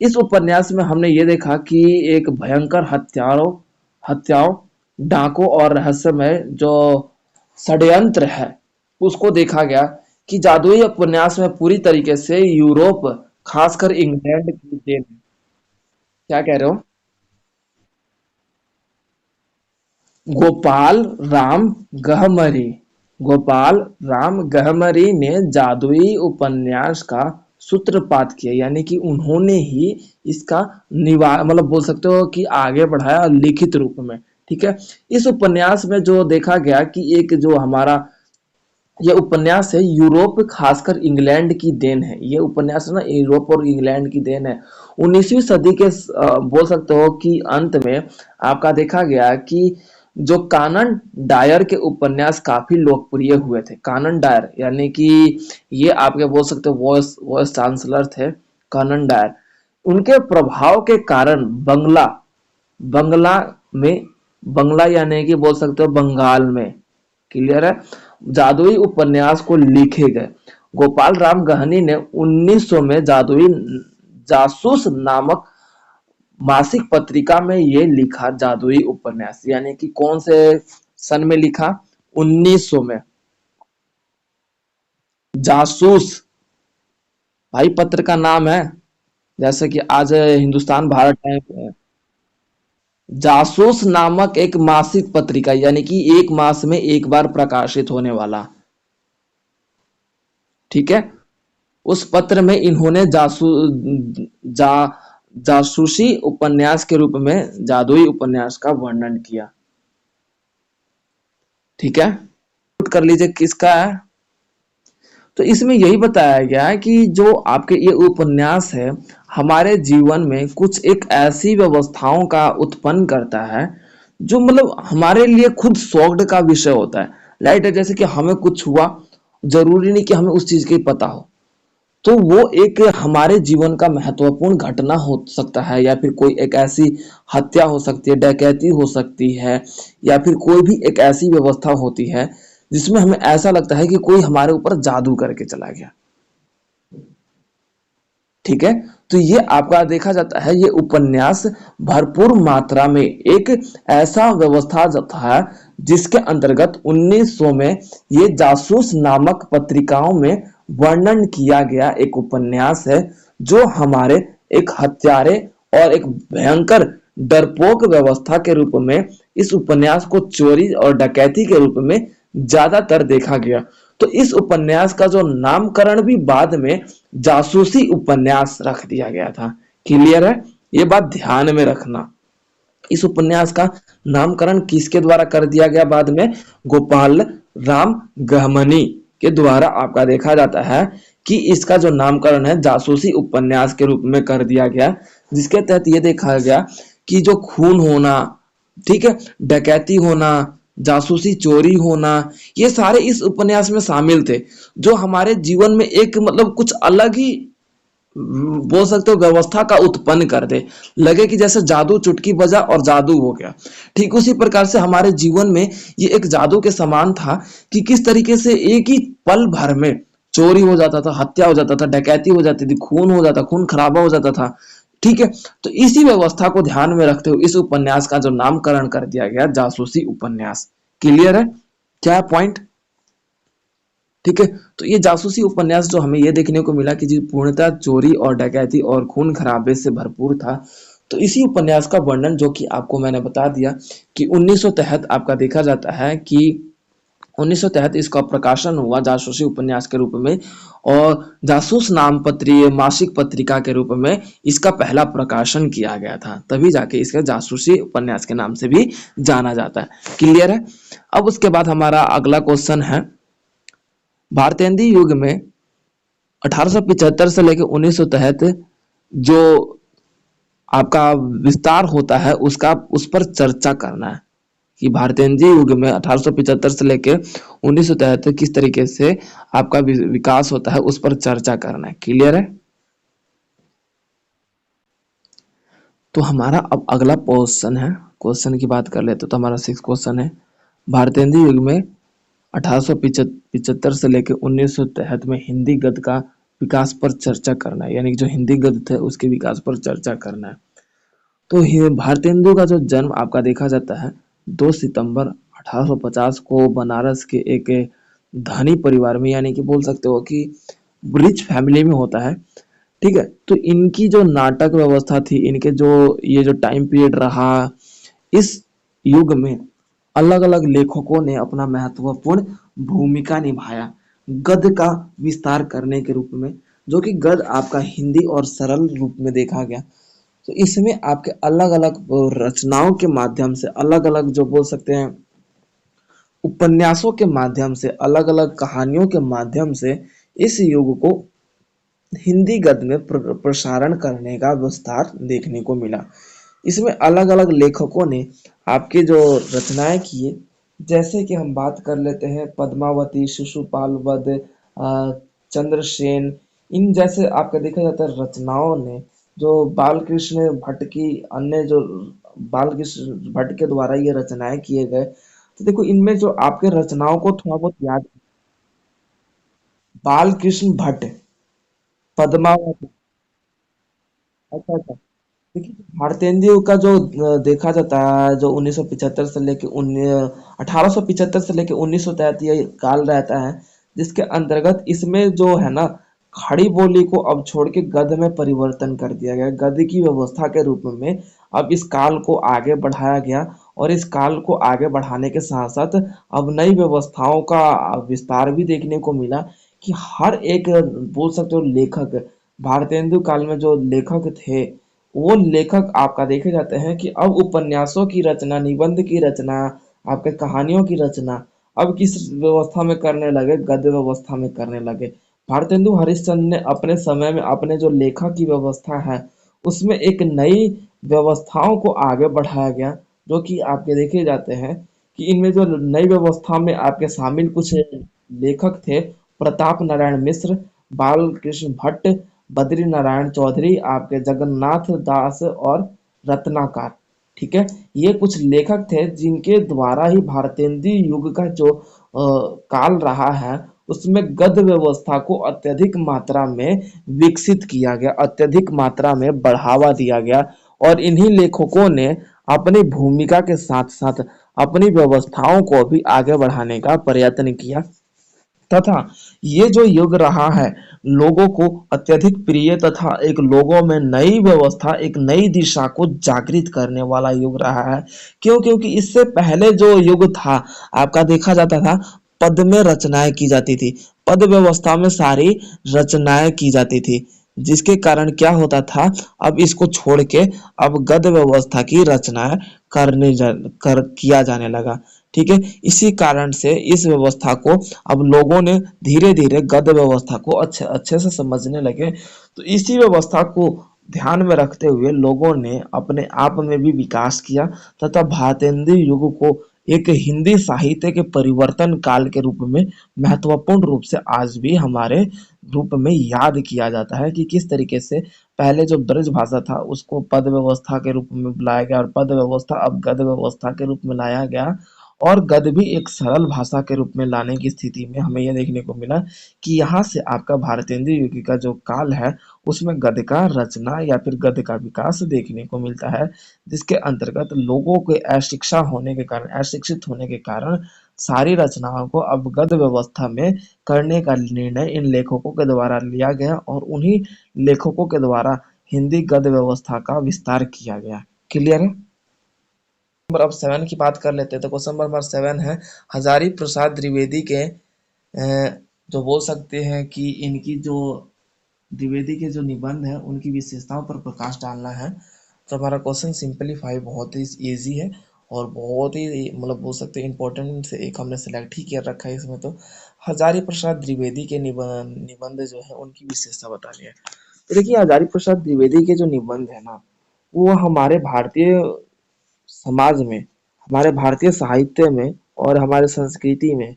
इस उपन्यास में हमने ये देखा कि एक भयंकर हत्याओं, डाकों और रहस्यमय जो षड्यंत्र है उसको देखा गया कि जादुई उपन्यास में पूरी तरीके से यूरोप, खासकर इंग्लैंड की देन है। क्या कह रहे हो? गोपाल राम गहमरी गोपाल राम गहमरी ने जादुई उपन्यास का सूत्रपात किया, यानी कि उन्होंने ही इसका निवार मतलब बोल सकते हो कि आगे बढ़ाया लिखित रूप में। ठीक है। इस उपन्यास में जो देखा गया कि एक जो हमारा ये उपन्यास है यूरोप, खासकर इंग्लैंड की देन है। ये उपन्यास ना यूरोप और इंग्लैंड की देन है। 19वीं सदी के बोल सकते हो कि अंत में आपका देखा गया कि जो कानन डायर के उपन्यास काफी लोकप्रिय हुए थे। कानन डायर यानी कि ये आपके बोल सकते हो वॉइस वॉइस चांसलर थे कानन डायर। उनके प्रभाव के कारण बंगला में बंगला यानी कि बोल सकते हो बंगाल में, क्लियर है, जादुई उपन्यास को लिखे गए। गोपाल राम गहनी ने 1900 में जादुई जासूस नामक मासिक पत्रिका में ये लिखा जादुई उपन्यास, यानी कि कौन से सन में लिखा? 1900 में। जासूस भाई पत्र का नाम है, जैसे कि आज हिंदुस्तान भारत टाइम है। जासूस नामक एक मासिक पत्रिका, यानी कि एक मास में एक बार प्रकाशित होने वाला। ठीक है। उस पत्र में इन्होंने जा जासूसी उपन्यास के रूप में जादुई उपन्यास का वर्णन किया। ठीक है। नोट कर लीजिए किसका है। तो इसमें यही बताया गया है कि जो आपके ये उपन्यास है हमारे जीवन में कुछ एक ऐसी व्यवस्थाओं का उत्पन्न करता है जो मतलब हमारे लिए खुद शॉक्ड का विषय होता है। राइट है, जैसे कि हमें कुछ हुआ, जरूरी नहीं कि हमें उस चीज की पता हो, तो वो एक हमारे जीवन का महत्वपूर्ण घटना हो सकता है, या फिर कोई एक ऐसी हत्या हो सकती है, डकैती हो सकती है, या फिर कोई भी एक ऐसी व्यवस्था होती है जिसमें हमें ऐसा लगता है कि कोई हमारे ऊपर जादू करके चला गया। ठीक है। तो ये आपका देखा जाता है ये उपन्यास भरपूर मात्रा में एक ऐसा व्यवस्था था जिसके अंतर्गत 1900 में ये जासूस नामक पत्रिकाओं में वर्णन किया गया एक उपन्यास है जो हमारे एक हत्यारे और एक भयंकर डरपोक व्यवस्था के रूप में इस उपन्यास को चोरी और डकैती के रूप में ज्यादातर देखा गया। तो इस उपन्यास का जो नामकरण भी बाद में जासूसी उपन्यास रख दिया गया था। क्लियर है? ये बात ध्यान में रखना। इस उपन्यास का नामकरण किसके द्वारा कर दिया गया बाद में? गोपाल राम गहमनी के द्वारा आपका देखा जाता है कि इसका जो नामकरण है जासूसी उपन्यास के रूप में कर दिया गया, जिसके तहत ये देखा गया कि जो खून होना, ठीक है, डकैती होना, जासूसी चोरी होना, ये सारे इस उपन्यास में शामिल थे जो हमारे जीवन में एक मतलब कुछ अलग ही बोल सकते हो व्यवस्था का उत्पन्न कर दे। लगे कि जैसे जादू चुटकी बजा और जादू हो गया। ठीक उसी प्रकार से हमारे जीवन में ये एक जादू के समान था कि किस तरीके से एक ही पल भर में चोरी हो जाता था, हत्या हो जाता था, डकैती हो जाती थी, खून हो जाता, खून खराबा हो जाता था। ठीक है। तो इसी व्यवस्था को ध्यान में रखते हुए इस उपन्यास का जो नामकरण कर दिया गया जासूसी उपन्यास। क्लियर है? क्या पॉइंट? ठीक है। तो ये जासूसी उपन्यास जो हमें ये देखने को मिला कि जी पूर्णतः चोरी और डकैती और खून खराबे से भरपूर था। तो इसी उपन्यास का वर्णन जो कि आपको मैंने बता दिया कि 1900 तहत आपका देखा जाता है कि 1973 इसका प्रकाशन हुआ जासूसी उपन्यास के रूप में, और जासूस नाम पत्रीय मासिक पत्रिका के रूप में इसका पहला प्रकाशन किया गया था, तभी जाके इसका जासूसी उपन्यास के नाम से भी जाना जाता है। क्लियर है? अब उसके बाद हमारा अगला क्वेश्चन है, भारतेंदु युग में 1875 से लेकर 1973 जो आपका विस्तार होता है उसका, उस पर चर्चा करना है कि भारतेंदु युग में 1875 से लेकर 1973 किस तरीके से आपका विकास होता है उस पर चर्चा करना है। क्लियर है? तो हमारा अब अगला क्वेश्चन है, क्वेश्चन की बात कर लेते तो हमारा 6 क्वेश्चन है, भारतेंदु युग में 1875 से लेकर 1973 में हिंदी गद्य का विकास पर चर्चा करना है, यानी कि जो हिंदी गद्य थे उसके विकास पर चर्चा करना है। तो ये भारतेंदु का जो जन्म आपका देखा जाता है 2 सितंबर 1850 को बनारस के एक धनी परिवार में, यानी कि बोल सकते हो कि रिच फैमिली में होता है। ठीक है, तो इनकी जो नाटक व्यवस्था थी, इनके जो ये जो टाइम पीरियड रहा, इस युग में अलग अलग लेखकों ने अपना महत्वपूर्ण भूमिका निभाया गद्य का विस्तार करने के रूप में, जो कि गद्य आपका हिंदी और सरल रूप में देखा गया। तो इसमें आपके अलग अलग रचनाओं के माध्यम से, अलग अलग जो बोल सकते हैं उपन्यासों के माध्यम से, अलग अलग कहानियों के माध्यम से इस युग को हिंदी गद्य में प्रसारण करने का विस्तार देखने को मिला। इसमें अलग अलग लेखकों ने आपके जो रचनाएं किए, जैसे कि हम बात कर लेते हैं पद्मावती, शिशुपाल वध, चंद्रसेन, इन जैसे आपका देखा जाता है रचनाओं ने, जो बालकृष्ण भट्ट की अन्य जो बालकृष्ण भट्ट के द्वारा ये रचनाएं किए गए। तो देखो इनमें जो आपके रचनाओं को थोड़ा बहुत याद, बालकृष्ण भट्ट, पद्मावती। अच्छा अच्छा। देखिए, भारतेंदु का जो देखा जाता है, जो 1975 से लेके 1875 से लेके 1973 ये काल रहता है, जिसके अंतर्गत इसमें जो है ना, खड़ी बोली को अब छोड़ के गद्य में परिवर्तन कर दिया गया, गद्य की व्यवस्था के रूप में अब इस काल को आगे बढ़ाया गया। और इस काल को आगे बढ़ाने के साथ साथ अब नई व्यवस्थाओं का विस्तार भी देखने को मिला, कि हर एक बोल सकते हो लेखक, भारतेंदु काल में जो लेखक थे, वो लेखक आपका देखे जाते हैं कि अब उपन्यासों की रचना, निबंध की रचना, आपके कहानियों की रचना अब किस व्यवस्था में करने लगे, गद्य व्यवस्था में करने लगे। भारतेंदु हरिश्चंद्र ने अपने समय में अपने जो लेखा की व्यवस्था है उसमें एक नई व्यवस्थाओं को आगे बढ़ाया गया, जो कि आपके देखे जाते हैं कि इनमें जो नई व्यवस्था में आपके शामिल कुछ लेखक थे, प्रताप नारायण मिश्र, बालकृष्ण भट्ट, बद्री नारायण चौधरी, आपके जगन्नाथ दास और रत्नाकर। ठीक है, ये कुछ लेखक थे जिनके द्वारा ही भारतेंदु युग का जो काल रहा है उसमें गद्य व्यवस्था को अत्यधिक मात्रा में विकसित किया गया, अत्यधिक मात्रा में बढ़ावा दिया गया। और इन्हीं लेखकों ने अपनी भूमिका के साथ साथ अपनी व्यवस्थाओं को भी आगे बढ़ाने का प्रयत्न किया, तथा ये जो युग रहा है लोगों को अत्यधिक प्रिय, तथा एक लोगों में नई व्यवस्था, एक नई दिशा को जागृत करने वाला युग रहा है। क्यों? क्योंकि इससे पहले जो युग था आपका देखा जाता था पद में रचनाएं की जाती थी, पद व्यवस्था में सारी रचनाएं की जाती थी, जिसके कारण क्या होता था, अब इसको छोड़ के अब गद्य व्यवस्था की रचनाएं किया जाने लगा। ठीक है, इसी कारण से इस व्यवस्था को अब लोगों ने धीरे धीरे गद्य व्यवस्था को अच्छे अच्छे से समझने लगे। तो इसी व्यवस्था को ध्यान में रखते हुए लोगों ने अपने आप में भी विकास किया, तथा भारतेंदु युग को एक हिंदी साहित्य के परिवर्तन काल के रूप में महत्वपूर्ण रूप से आज भी हमारे रूप में याद किया जाता है, कि किस तरीके से पहले जो ब्रज भाषा था उसको पद व्यवस्था के रूप में बुलाया गया, और पद व्यवस्था अब गद्य व्यवस्था के रूप में लाया गया, और गद्य भी एक सरल भाषा के रूप में लाने की स्थिति में हमें यह देखने को मिला कि यहाँ से आपका भारतेंदु युग का जो काल है उसमें गद्य का रचना या फिर गद्य का विकास देखने को मिलता है, जिसके अंतर्गत लोगों के अशिक्षा होने के कारण, अशिक्षित होने के कारण सारी रचनाओं को अब गद्य व्यवस्था में करने का निर्णय इन लेखकों के द्वारा लिया गया, और उन्हीं लेखकों के द्वारा हिंदी गद्य व्यवस्था का विस्तार किया गया। क्लियर है? नंबर अब 7 की बात कर लेते हैं। तो क्वेश्चन नंबर 7 है, हजारी प्रसाद द्विवेदी के जो बोल सकते हैं कि इनकी जो द्विवेदी के जो निबंध है उनकी विशेषताओं पर प्रकाश डालना है। तो हमारा क्वेश्चन सिंपलीफाई बहुत ही इजी है और बहुत ही मतलब बोल सकते हैं इम्पोर्टेंट से एक हमने सेलेक्ट ही कर रखा है इसमें। तो हजारी प्रसाद द्विवेदी के निबंध निबंध जो है उनकी विशेषता बतानी है। तो देखिए हजारी प्रसाद द्विवेदी के जो निबंध है ना, वो हमारे भारतीय समाज में, हमारे भारतीय साहित्य में और हमारे संस्कृति में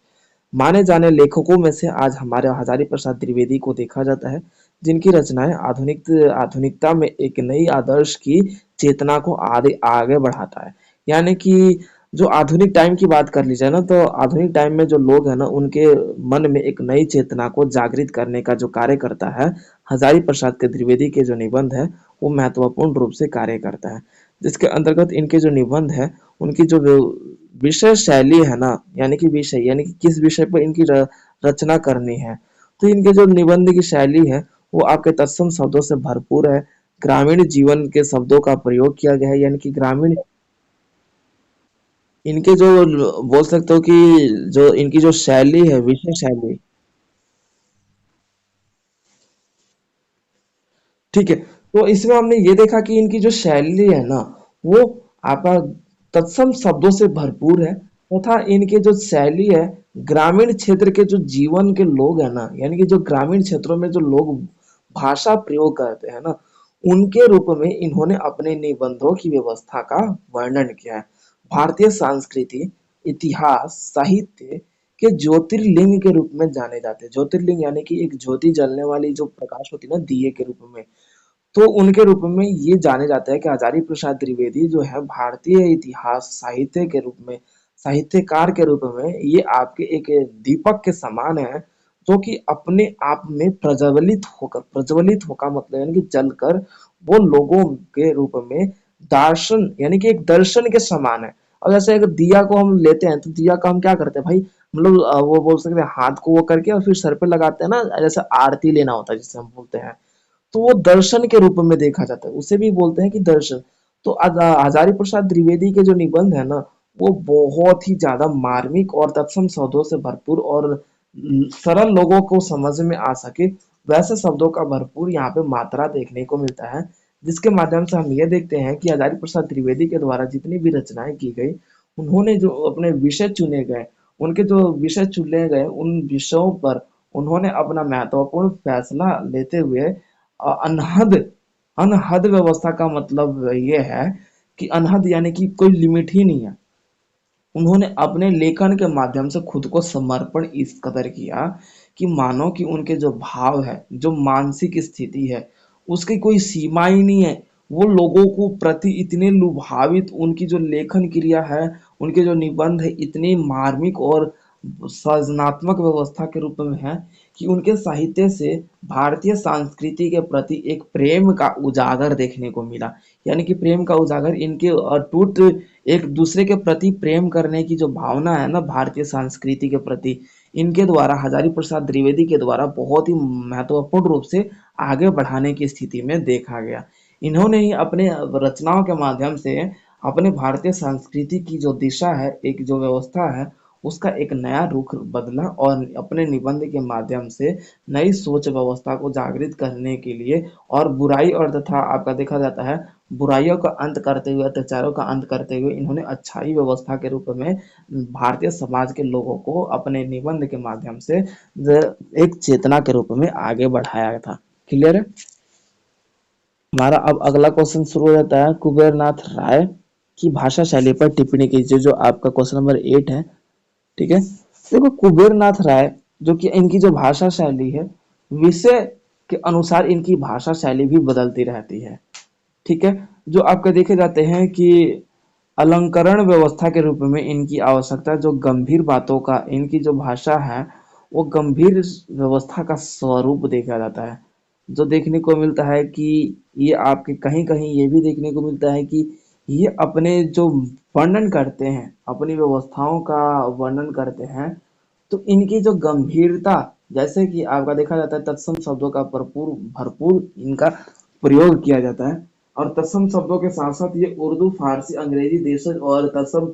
माने जाने लेखकों में से आज हमारे हजारी प्रसाद द्विवेदी को देखा जाता है, जिनकी रचनाएं आधुनिकता में एक नई आदर्श की चेतना को आगे आगे बढ़ाता है। यानी कि जो आधुनिक टाइम की बात कर ली जाए ना, तो आधुनिक टाइम में जो लोग हैं ना, उनके मन में एक नई चेतना को जागृत करने का जो कार्य करता है, हजारी प्रसाद के द्विवेदी के जो निबंध है, वो महत्वपूर्ण रूप से कार्य करता है। जिसके अंतर्गत इनके जो निबंध है, उनकी जो विषय शैली है ना, यानी कि विषय यानी कि किस विषय पर इनकी रचना करनी है, तो इनके जो निबंध की शैली है वो आपके तत्सम शब्दों से भरपूर है। ग्रामीण जीवन के शब्दों का प्रयोग किया गया है, यानी कि ग्रामीण इनके जो बोल सकते हो कि जो इनकी जो शैली है, विषय शैली, ठीक है। तो इसमें हमने ये देखा कि इनकी जो शैली है ना, वो आपका तत्सम शब्दों से भरपूर है तथा इनके जो शैली है, ग्रामीण क्षेत्र के जो जीवन के लोग है ना, यानी कि जो ग्रामीण क्षेत्रों में जो लोग भाषा प्रयोग करते हैं ना, उनके रूप में इन्होंने अपने निबंधों की व्यवस्था का वर्णन किया है। भारतीय संस्कृति, इतिहास, साहित्य के ज्योतिर्लिंग के रूप में जाने जाते हैं। ज्योतिर्लिंग यानी कि एक ज्योति जलने वाली जो प्रकाश होती है ना, दिए के रूप में, तो उनके रूप में ये जाने जाता है कि हजारी प्रसाद द्विवेदी जो है भारतीय इतिहास साहित्य के रूप में, साहित्यकार के रूप में ये आपके एक दीपक के समान है, जो कि अपने आप में प्रज्वलित होकर मतलब यानी कि जलकर वो लोगों के रूप में दर्शन यानी कि एक दर्शन के समान है। और जैसे अगर दिया को हम लेते हैं तो दिया का हम क्या करते हैं भाई, हम लोग वो बोल सकते हैं हाथ को वो करके और फिर सर पे लगाते हैं ना, जैसे आरती लेना होता है जिसे हम बोलते हैं, तो वो दर्शन के रूप में देखा जाता है, उसे भी बोलते हैं कि दर्शन। तो हजारी प्रसाद द्विवेदी के जो निबंध है ना, वो बहुत ही ज्यादा मार्मिक और तत्सम शब्दों से भरपूर और सरल लोगों को समझ में आ सके वैसे शब्दों का भरपूर यहाँ पे मात्रा देखने को मिलता है। जिसके माध्यम से हम ये देखते हैं कि हजारी प्रसाद द्विवेदी के द्वारा जितनी भी रचनाएं की गई, उन्होंने जो अपने विषय चुने गए, उनके जो विषय चुने गए उन विषयों पर उन्होंने अपना महत्वपूर्ण फैसला लेते हुए अनहद अनहद व्यवस्था का मतलब ये है कि अनहद यानी कि कोई लिमिट ही नहीं है। उन्होंने अपने लेखन के माध्यम से खुद को समर्पण इस कदर किया कि मानो कि उनके जो भाव है, जो मानसिक स्थिति है, उसकी कोई सीमा ही नहीं है। वो लोगों को प्रति इतने लुभावित, उनकी जो लेखन क्रिया है, उनके जो निबंध है इतनी मार्मिक और सृजनात्मक व्यवस्था के रूप में है कि उनके साहित्य से भारतीय संस्कृति के प्रति एक प्रेम का उजागर देखने को मिला। यानी कि प्रेम का उजागर इनके अटूट एक दूसरे के प्रति प्रेम करने की जो भावना है ना भारतीय संस्कृति के प्रति, इनके द्वारा हजारी प्रसाद द्विवेदी के द्वारा बहुत ही महत्वपूर्ण रूप से आगे बढ़ाने की स्थिति में देखा गया। इन्होंने ही अपने रचनाओं के माध्यम से अपने भारतीय संस्कृति की जो दिशा है, एक जो व्यवस्था है, उसका एक नया रुख बदला और अपने निबंध के माध्यम से नई सोच व्यवस्था को जागृत करने के लिए और बुराई और तथा आपका देखा जाता है बुराइयों का अंत करते हुए, अत्याचारों का अंत करते हुए इन्होंने अच्छाई व्यवस्था के रूप में भारतीय समाज के लोगों को अपने निबंध के माध्यम से एक चेतना के रूप में आगे बढ़ाया था। क्लियर है? हमारा अब अगला क्वेश्चन शुरू हो जाता है, कुबेरनाथ राय की भाषा शैली पर टिप्पणी कीजिए, जो आपका क्वेश्चन नंबर 8 है। ठीक है, देखो कुबेरनाथ राय जो कि इनकी जो भाषा शैली है, विषय के अनुसार इनकी भाषा शैली भी बदलती रहती है। ठीक है, जो आपके देखे जाते हैं कि अलंकरण व्यवस्था के रूप में इनकी आवश्यकता, जो गंभीर बातों का इनकी जो भाषा है, वो गंभीर व्यवस्था का स्वरूप देखा जाता है। जो देखने को मिलता है कि ये आपके कहीं कहीं ये भी देखने को मिलता है कि ये अपने जो वर्णन करते हैं, अपनी व्यवस्थाओं का वर्णन करते हैं, तो इनकी जो गंभीरता, जैसे कि आपका देखा जाता है तत्सम शब्दों का भरपूर भरपूर इनका प्रयोग किया जाता है। और तत्सम शब्दों के साथ साथ ये उर्दू, फारसी, अंग्रेजी, देशज और तत्सम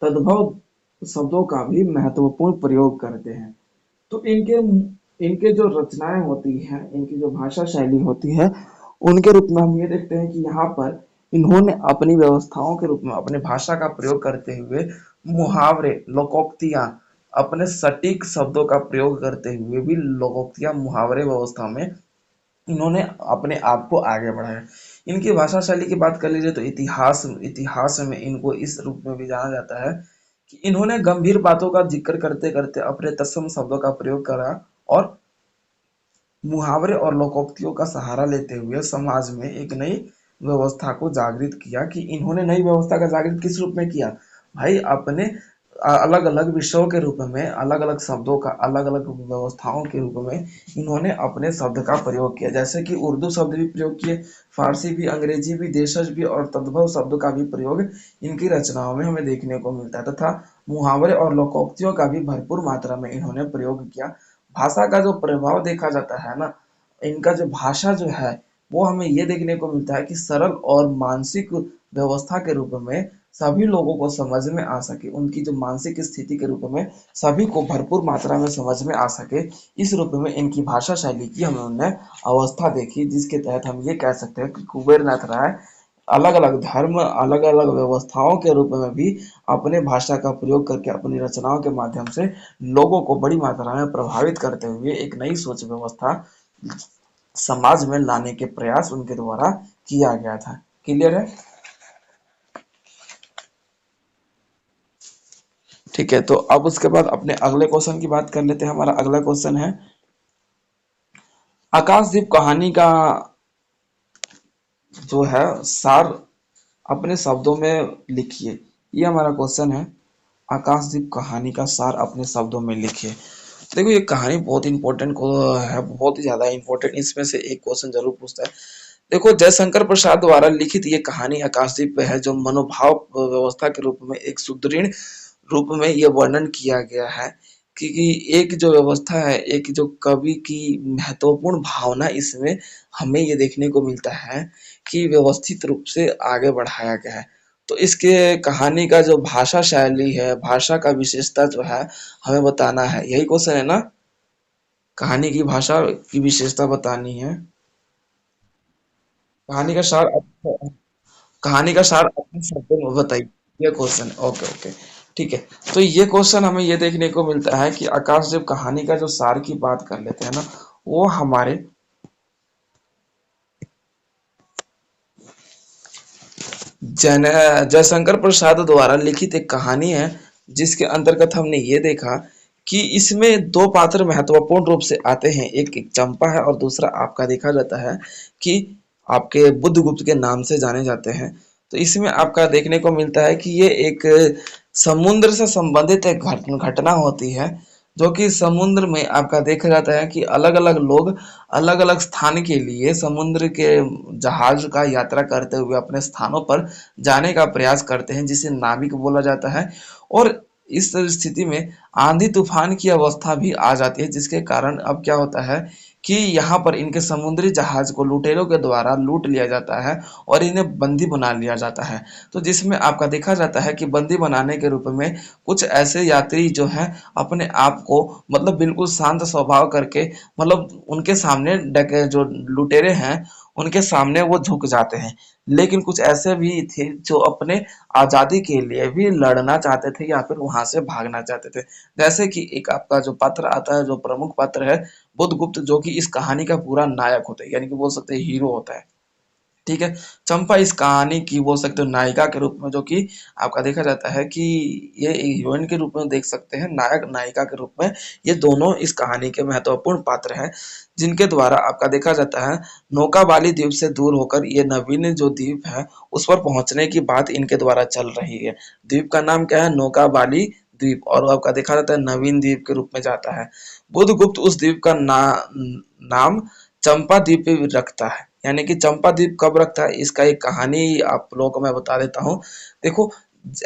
तद्भव शब्दों का भी महत्वपूर्ण प्रयोग करते हैं। तो इनके इनके जो रचनाएं होती हैं, इनकी जो भाषा शैली होती है, उनके रूप में हम ये देखते हैं कि यहाँ पर इन्होंने अपनी व्यवस्थाओं के रूप में अपने भाषा का प्रयोग करते हुए मुहावरे, लोकोक्तियां, अपने सटीक शब्दों का प्रयोग करते हुए भी लोकोक्तियां, मुहावरे व्यवस्था में इन्होंने अपने आप को आगे बढ़ाया। इनकी भाषा शैली की बात कर लीजिए तो इतिहास इतिहास में इनको इस रूप में भी जाना जाता है कि इन्होंने गंभीर बातों का जिक्र करते करते अपने तत्सम शब्दों का प्रयोग करा और मुहावरे और लोकोक्तियों का सहारा लेते हुए समाज में एक नई व्यवस्था को जागृत किया। कि इन्होंने नई व्यवस्था का जागृत किस रूप में किया भाई? अपने अलग अलग विषयों के रूप में, अलग अलग शब्दों का, अलग अलग व्यवस्थाओं के रूप में इन्होंने अपने शब्द का प्रयोग किया। जैसे कि उर्दू शब्द भी प्रयोग किए, फारसी भी, अंग्रेजी भी, देशज भी और तद्भव शब्द का भी प्रयोग इनकी रचनाओं में हमें देखने को मिलता है, तथा मुहावरे और लोकोक्तियों का भी भरपूर मात्रा में इन्होंने प्रयोग किया। भाषा का जो प्रभाव देखा जाता है ना, इनका जो भाषा जो है वो हमें ये देखने को मिलता है कि सरल और मानसिक व्यवस्था के रूप में सभी लोगों को समझ में आ सके, उनकी जो मानसिक स्थिति के रूप में सभी को भरपूर मात्रा में समझ में आ सके, इस रूप में इनकी भाषा शैली की हमें उन्हें अवस्था देखी, जिसके तहत हम ये कह सकते हैं कि कुबेर नाथ राय अलग अलग धर्म, अलग अलग व्यवस्थाओं के रूप में भी अपने भाषा का प्रयोग करके अपनी रचनाओं के माध्यम से लोगों को बड़ी मात्रा में प्रभावित करते हुए एक नई सोच व्यवस्था समाज में लाने के प्रयास उनके द्वारा किया गया था। क्लियर है? ठीक है, तो अब उसके बाद अपने अगले क्वेश्चन की बात कर लेते हैं। हमारा अगला क्वेश्चन है, आकाशदीप कहानी का जो है सार अपने शब्दों में लिखिए। ये हमारा क्वेश्चन है, आकाशदीप कहानी का सार अपने शब्दों में लिखिए। देखो ये कहानी बहुत इंपॉर्टेंट को है, बहुत ही ज्यादा इंपॉर्टेंट, इसमें से एक क्वेश्चन जरूर पूछता है। देखो जयशंकर प्रसाद द्वारा लिखित ये कहानी आकाशदीप है, जो मनोभाव व्यवस्था के रूप में एक सुदृढ़ रूप में ये वर्णन किया गया है कि एक जो व्यवस्था है, एक जो कवि की महत्वपूर्ण भावना इसमें हमें ये देखने को मिलता है कि व्यवस्थित रूप से आगे बढ़ाया गया है। तो इसके कहानी का जो भाषा शैली है, भाषा का विशेषता जो है हमें बताना है। यही क्वेश्चन है ना? कहानी की भाषा की विशेषता बतानी है। कहानी का सार कहानी का सार अपने शब्दों में बताइए। ये क्वेश्चन है। ओके ओके, ठीक है। तो ये क्वेश्चन हमें ये देखने को मिलता है कि आकाश जब कहानी का जो सार की बात कर लेते हैं ना, वो हमारे जन जयशंकर प्रसाद द्वारा लिखित एक कहानी है, जिसके अंतर्गत हमने ये देखा कि इसमें दो पात्र महत्वपूर्ण रूप से आते हैं। एक एक चंपा है और दूसरा आपका देखा जाता है कि आपके बुद्धगुप्त के नाम से जाने जाते हैं। तो इसमें आपका देखने को मिलता है कि ये एक समुद्र से संबंधित एक घटना होती है, जो कि समुद्र में आपका देखा जाता है कि अलग अलग लोग अलग अलग स्थान के लिए समुद्र के जहाज का यात्रा करते हुए अपने स्थानों पर जाने का प्रयास करते हैं, जिसे नाविक बोला जाता है। और इस स्थिति में आंधी तूफान की अवस्था भी आ जाती है, जिसके कारण अब क्या होता है कि यहाँ पर इनके समुद्री जहाज को लुटेरों के द्वारा लूट लिया जाता है और इन्हें बंदी बना लिया जाता है। तो जिसमें आपका देखा जाता है कि बंदी बनाने के रूप में कुछ ऐसे यात्री जो हैं अपने आप को मतलब बिल्कुल शांत स्वभाव करके, मतलब उनके सामने डके जो लुटेरे हैं उनके सामने वो झुक जाते हैं। लेकिन कुछ ऐसे भी थे जो अपने आजादी के लिए भी लड़ना चाहते थे या फिर वहां से भागना चाहते थे। जैसे कि एक आपका जो पात्र आता है, जो प्रमुख पात्र है, बुद्धगुप्त, जो कि इस कहानी का पूरा नायक होता है, यानी कि बोल सकते हैं हीरो होता है। ठीक है। चंपा इस कहानी की बोल सकते हो नायिका के रूप में, जो कि आपका देखा जाता है कि ये हीरोइन के रूप में देख सकते हैं, नायक नायिका के रूप में ये दोनों इस कहानी के महत्वपूर्ण पात्र हैं, जिनके द्वारा आपका देखा जाता है नौका वाली द्वीप से दूर होकर ये नवीन जो द्वीप है उस पर पहुंचने की बात इनके द्वारा चल रही है। द्वीप का नाम क्या है? नौका वाली द्वीप, और आपका देखा जाता है नवीन द्वीप के रूप में जाता है। बुद्धगुप्त उस द्वीप का नाम चंपा द्वीप रखता है। यानी कि चंपा द्वीप कब रखता है, इसका एक कहानी आप लोगों को मैं बता देता हूँ। देखो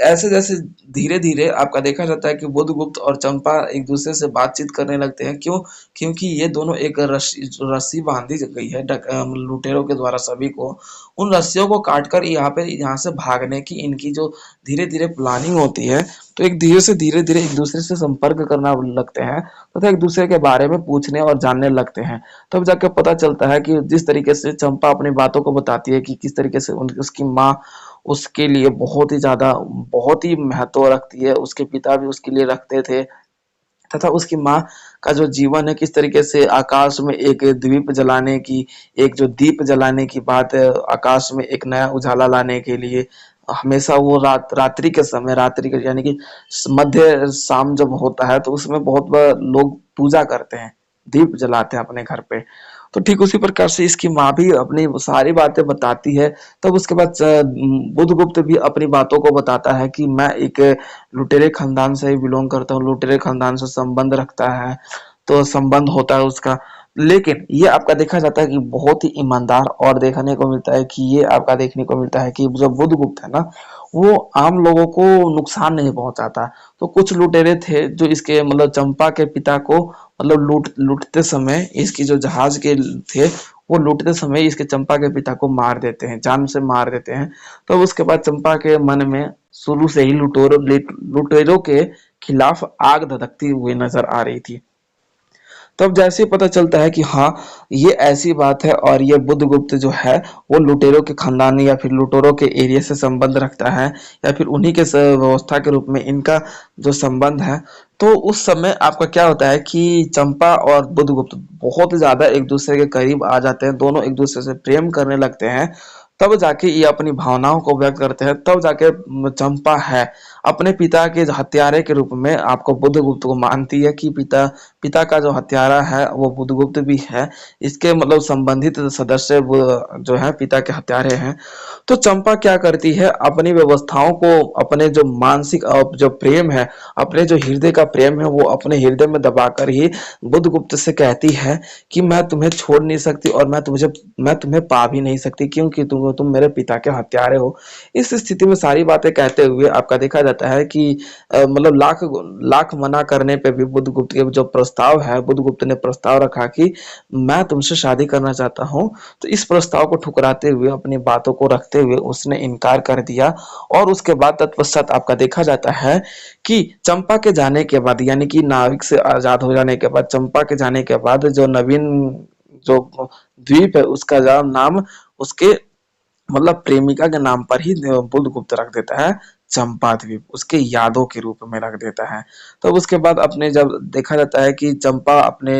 ऐसे जैसे धीरे-धीरे आपका देखा जाता है कि बुधगुप्त और चंपा एक-दूसरे से बातचीत करने लगते हैं। क्यों? क्योंकि ये दोनों एक रस्सी रस्सी बाँधी गई है लुटेरों के द्वारा सभी को। उन रस्सियों को काटकर यहाँ से भागने की इनकी जो धीरे-धीरे प्लानिंग होती है, तो एक धीरे-धीरे एक-दूसरे से संपर्क करना लगते हैं तथा एक-दूसरे के बारे में पूछने और जानने लगते हैं। तब जाके पता चलता है कि जिस तरीके से चंपा अपनी बातों को बताती है कि किस तरीके से उन उसकी माँ उसके लिए बहुत ही महत्व रखती है, उसके पिता भी उसके लिए रखते थे तथा उसकी माँ का जो जीवन है किस तरीके से आकाश में एक जो दीप जलाने की बात है, आकाश में एक नया उजाला लाने के लिए हमेशा वो रात्रि के यानी कि मध्य शाम जब होता है तो उसमें बहुत बार लोग पूजा करते हैं, दीप जलाते हैं अपने घर पे। तो ठीक उसी प्रकार से इसकी माँ भी अपनी सारी बातें बताती है। तब उसके बाद बुधगुप्त भी अपनी बातों को बताता है कि मैं एक लुटेरे खानदान से ही बिलोंग करता हूँ, लुटेरे खानदान से संबंध रखता है, तो संबंध होता है उसका। लेकिन ये आपका देखा जाता है कि बहुत ही ईमानदार, और देखने को मिलता है कि ये आपका देखने को मिलता है कि जो बुधगुप्त है ना, वो आम लोगों को नुकसान नहीं पहुंचाता। तो कुछ लुटेरे थे जो इसके मतलब चंपा के पिता को मतलब लूटते समय इसकी जो जहाज के थे, वो लूटते समय इसके चंपा के पिता को मार देते हैं, जान से मार देते हैं। तो उसके बाद चंपा के मन में शुरू से ही लुटेरों के खिलाफ आग धधकती हुई नजर आ रही थी। तब जैसे ही पता चलता है कि हाँ, ये ऐसी बात है और ये बुधगुप्त जो है वो लुटेरों के खानदान या फिर लुटेरों के एरिया से संबंध रखता है, या फिर उन्हीं के व्यवस्था के रूप में इनका जो संबंध है, तो उस समय आपका क्या होता है कि चंपा और बुधगुप्त बहुत ज्यादा एक दूसरे के करीब आ जाते हैं, दोनों एक दूसरे से प्रेम करने लगते हैं। तब जाके ये अपनी भावनाओं को व्यक्त करते हैं। तब जाके चंपा है अपने पिता के हत्यारे के रूप में आपको बुधगुप्त को मानती है कि पिता पिता का जो हत्यारा है वो बुधगुप्त भी है, इसके मतलब संबंधित सदस्य जो है पिता के हत्यारे हैं। तो चंपा क्या करती है, अपनी व्यवस्थाओं को, अपने जो मानसिक जो प्रेम है, अपने जो हृदय का प्रेम है, वो अपने हृदय में दबाकर ही बुधगुप्त से कहती है कि मैं तुम्हें छोड़ नहीं सकती और मैं तुम्हें पा भी नहीं सकती, क्योंकि तुम मेरे पिता के हत्यारे हो। इस स्थिति में सारी बातें कहते हुए आपका देखा जाता है कि मतलब लाख लाख मना करने पे भी बुधगुप्त के जो प्रस्ताव है, बुधगुप्त ने प्रस्ताव रखा कि मैं तुमसे शादी करना चाहता हूँ। तो इस प्रस्ताव को ठुकराते हुए, अपनी बातों को रखते हुए उसने इनकार कर दिया। और उसके बाद तत्पश्चात आपका देखा जाता है कि चंपा के जाने के बाद, यानी कि नाविक से आजाद हो जाने के बाद, चंपा के जाने के बाद जो नवीन जो द्वीप है उसका नाम उसके मतलब प्रेमिका के नाम पर ही बुधगुप्त रख देता है, चंपा द्वीप, उसके यादों के रूप में रख देता है। तो उसके बाद अपने जब देखा जाता है कि चंपा अपने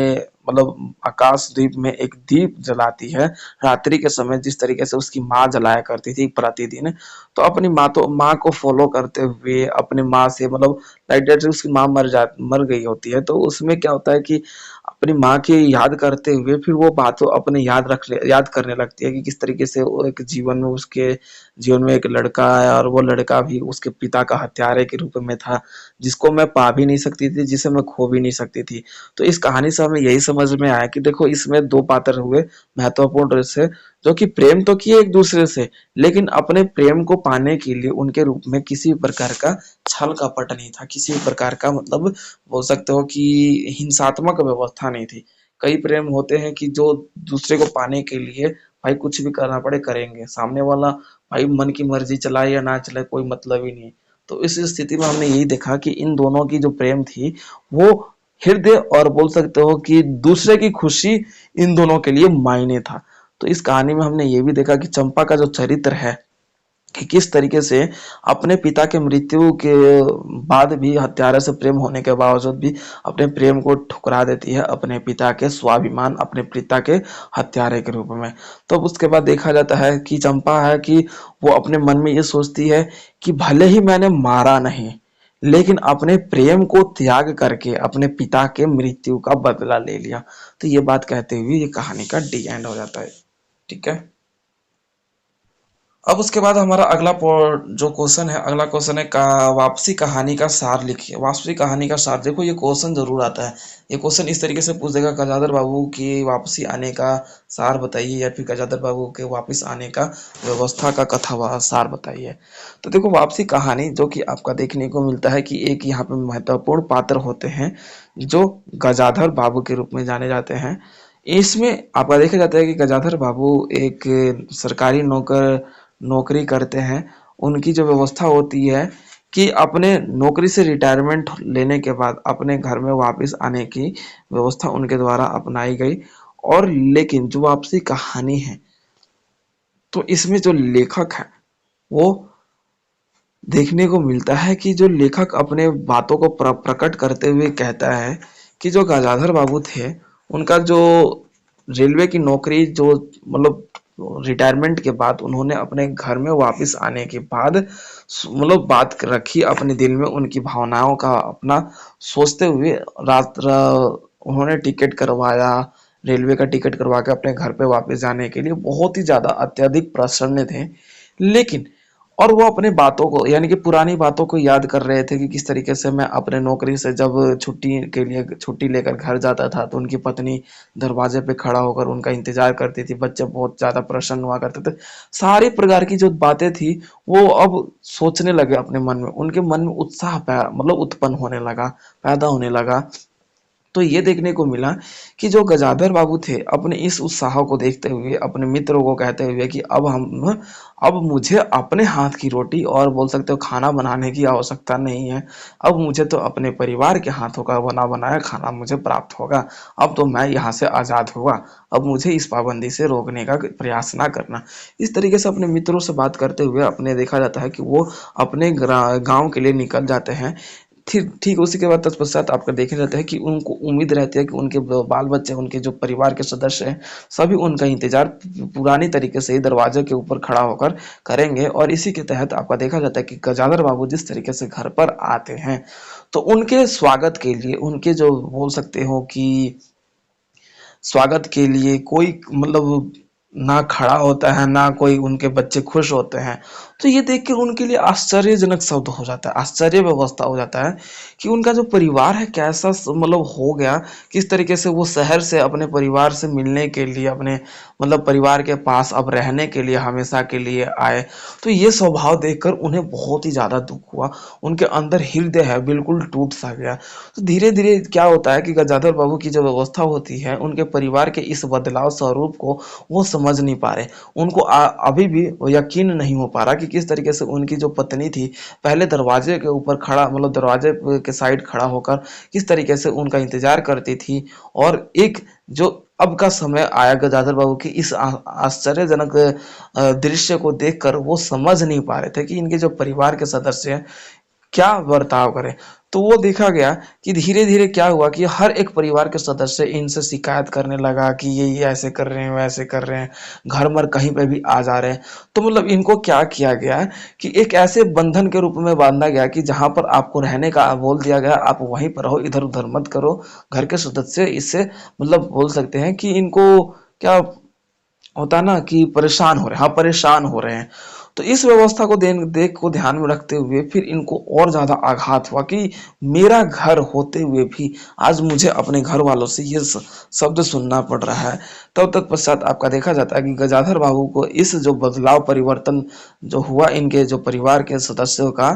मतलब आकाश द्वीप में एक दीप जलाती है रात्रि के समय, जिस तरीके से उसकी माँ जलाया करती थी प्रतिदिन। तो अपनी माँ को फॉलो करते हुए अपनी माँ से मतलब लाइक दैट, उसकी माँ मर गई होती है, तो उसमें क्या होता है कि अपनी माँ की याद करते हुए फिर वो बातों अपने याद करने लगती है कि किस तरीके से वो एक जीवन में एक लड़का आया और वो लड़का भी उसके पिता का हत्यारे के रूप में था, जिसको मैं पा भी नहीं सकती थी, जिसे मैं खो भी नहीं सकती थी। तो इस कहानी से हमें यही समझ में आया कि देखो, इसमें दो पात्र हुए महत्वपूर्ण रूप से, जो कि प्रेम तो किए एक दूसरे से, लेकिन अपने प्रेम को पाने के लिए उनके रूप में किसी प्रकार का छल कपट नहीं था, किसी प्रकार का मतलब बोल सकते हो कि हिंसात्मक व्यवस्था नहीं थी। कई प्रेम होते हैं कि जो दूसरे को पाने के लिए भाई कुछ भी करना पड़े करेंगे, सामने वाला भाई मन की मर्जी चलाए या ना चलाए कोई मतलब ही नहीं। तो इस स्थिति में हमने यही देखा कि इन दोनों की जो प्रेम थी वो हृदय और बोल सकते हो कि दूसरे की खुशी इन दोनों के लिए मायने था। तो इस कहानी में हमने ये भी देखा कि चंपा का जो चरित्र है कि किस तरीके से अपने पिता के मृत्यु के बाद भी, हत्यारे से प्रेम होने के बावजूद भी अपने प्रेम को ठुकरा देती है अपने पिता के स्वाभिमान, अपने पिता के हत्यारे के रूप में। तो उसके बाद देखा जाता है कि चंपा है कि वो अपने मन में ये सोचती है कि भले ही मैंने मारा नहीं, लेकिन अपने प्रेम को त्याग करके अपने पिता के मृत्यु का बदला ले लिया। तो ये बात कहते हुए ये कहानी का डी एंड हो जाता है। ठीक है। अब उसके बाद हमारा जो क्वेश्चन है, अगला क्वेश्चन है का वापसी कहानी का सार लिखिए। वापसी कहानी का सार, देखो ये क्वेश्चन जरूर आता है। ये क्वेश्चन इस तरीके से पूछ देगा, गजाधर बाबू की वापसी आने का सार बताइए, या फिर गजाधर बाबू के वापस आने का व्यवस्था का कथा सार बताइए। तो देखो वापसी कहानी जो कि आपका देखने को मिलता है कि एक यहाँ पे महत्वपूर्ण पात्र होते हैं जो गजाधर बाबू के रूप में जाने जाते हैं। इसमें आपका देखा जाता है कि गजाधर बाबू एक सरकारी नौकरी करते हैं। उनकी जो व्यवस्था होती है कि अपने नौकरी से रिटायरमेंट लेने के बाद अपने घर में वापस आने की व्यवस्था उनके द्वारा अपनाई गई। और लेकिन जो वापसी कहानी है, तो इसमें जो लेखक है वो देखने को मिलता है कि जो लेखक अपने बातों को प्रकट करते हुए कहता है कि जो गजाधर बाबू थे, उनका जो रेलवे की नौकरी जो मतलब रिटायरमेंट के बाद उन्होंने अपने घर में वापस आने के बाद मतलब बात रखी अपने दिल में, उनकी भावनाओं का अपना सोचते हुए उन्होंने टिकट करवाया, रेलवे का टिकट करवा के अपने घर पे वापस जाने के लिए बहुत ही ज्यादा अत्यधिक प्रसन्न थे। लेकिन और वो अपने बातों को यानी कि पुरानी बातों को याद कर रहे थे कि किस तरीके से मैं अपने नौकरी से जब छुट्टी लेकर घर जाता था तो उनकी पत्नी दरवाजे पे खड़ा होकर उनका इंतजार करती थी, बच्चे बहुत ज्यादा प्रसन्न हुआ करते थे। सारी प्रकार की जो बातें थी वो अब सोचने लगे अपने मन में, उनके मन में उत्साह मतलब उत्पन्न होने लगा, पैदा होने लगा। तो ये देखने को मिला कि जो गजाधर बाबू थे अपने इस उत्साह को देखते हुए अपने मित्रों को कहते हुए कि अब मुझे अपने हाथ की रोटी और बोल सकते हो खाना बनाने की आवश्यकता नहीं है। अब मुझे तो अपने परिवार के हाथों का बना बनाया खाना मुझे प्राप्त होगा। अब तो मैं यहाँ से आज़ाद हुआ। अब मुझे इस पाबंदी से रोकने का प्रयास ना करना। इस तरीके से अपने मित्रों से बात करते हुए अपने देखा जाता है कि वो अपने गांव के लिए निकल जाते हैं। ठीक ठीक उसी के बाद तत्पश्चात आपका देखा जाता है कि उनको उम्मीद रहती है कि उनके बाल बच्चे, उनके जो परिवार के सदस्य हैं, सभी उनका इंतजार पुरानी तरीके से ही दरवाजे के ऊपर खड़ा होकर करेंगे। और इसी के तहत आपका देखा जाता है कि गजाधर बाबू जिस तरीके से घर पर आते हैं, तो उनके स्वागत के लिए, उनके जो बोल सकते हो कि स्वागत के लिए कोई मतलब ना खड़ा होता है, ना कोई उनके बच्चे खुश होते हैं। तो ये देख कर उनके लिए आश्चर्यजनक शब्द हो जाता है, आश्चर्य व्यवस्था हो जाता है कि उनका जो परिवार है कैसा मतलब हो गया, किस तरीके से वो शहर से अपने परिवार से मिलने के लिए, अपने मतलब परिवार के पास अब रहने के लिए हमेशा के लिए आए। तो ये स्वभाव देखकर उन्हें बहुत ही ज्यादा दुख हुआ, उनके अंदर हृदय है बिल्कुल टूट सा गया। तो धीरे धीरे क्या होता है कि गजाधर बाबू की जो व्यवस्था होती है, उनके परिवार के इस बदलाव स्वरूप को वो समझ नहीं पा रहे। उनको अभी भी यकीन नहीं हो पा रहा कि किस तरीके से उनकी जो पत्नी थी पहले दरवाजे के ऊपर खड़ा मतलब दरवाजे के साइड खड़ा होकर किस तरीके से उनका इंतजार करती थी। और एक जो अब का समय आया गजाधर बाबू की इस आश्चर्यजनक दृश्य को देखकर वो समझ नहीं पा रहे थे कि इनके जो परिवार के सदस्य हैं क्या बर्ताव करें। तो वो देखा गया कि धीरे धीरे क्या हुआ कि हर एक परिवार के सदस्य इनसे शिकायत करने लगा कि ये ऐसे कर रहे हैं, वैसे कर रहे हैं, घर मर कहीं पे भी आ जा रहे हैं। तो मतलब इनको क्या किया गया कि एक ऐसे बंधन के रूप में बांधा गया कि जहां पर आपको रहने का बोल दिया गया, आप वहीं पर रहो, इधर उधर मत करो। घर के सदस्य इससे मतलब बोल सकते हैं कि इनको क्या होता है ना कि परेशान हो रहे हैं, हाँ परेशान हो रहे हैं। तो इस व्यवस्था को देख को ध्यान में रखते हुए फिर इनको और ज्यादा आघात हुआ कि मेरा घर होते हुए भी आज मुझे अपने घर वालों से ये शब्द सुनना पड़ रहा है। तब तत्पश्चात आपका देखा जाता है कि गजाधर बाबू को इस जो बदलाव परिवर्तन जो हुआ इनके जो परिवार के सदस्यों का,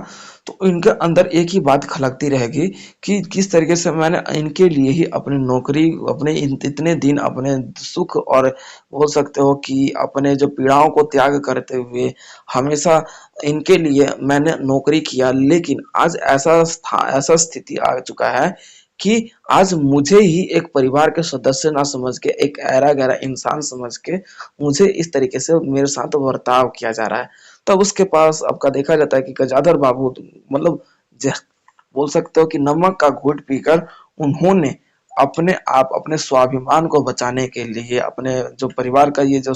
तो इनके अंदर एक ही बात खलकती रहेगी कि किस तरीके से मैंने इनके लिए ही अपनी नौकरी, अपने इतने दिन अपने सुख और बोल सकते हो कि अपने जो पीड़ाओं को त्याग करते हुए हमेशा इनके लिए मैंने नौकरी किया। लेकिन आज ऐसा स्थिति आ चुका है कि आज मुझे ही एक परिवार के सदस्य ना समझ के, एक ऐरा गैरा इंसान समझ के मुझे इस तरीके से मेरे साथ बर्ताव किया जा रहा है। तब उसके पास आपका देखा जाता है कि गजाधर बाबू मतलब बोल सकते हो कि नमक का घूंट पीकर उन्होंने अपने आप अपने स्वाभिमान को बचाने के लिए, अपने जो परिवार का ये जो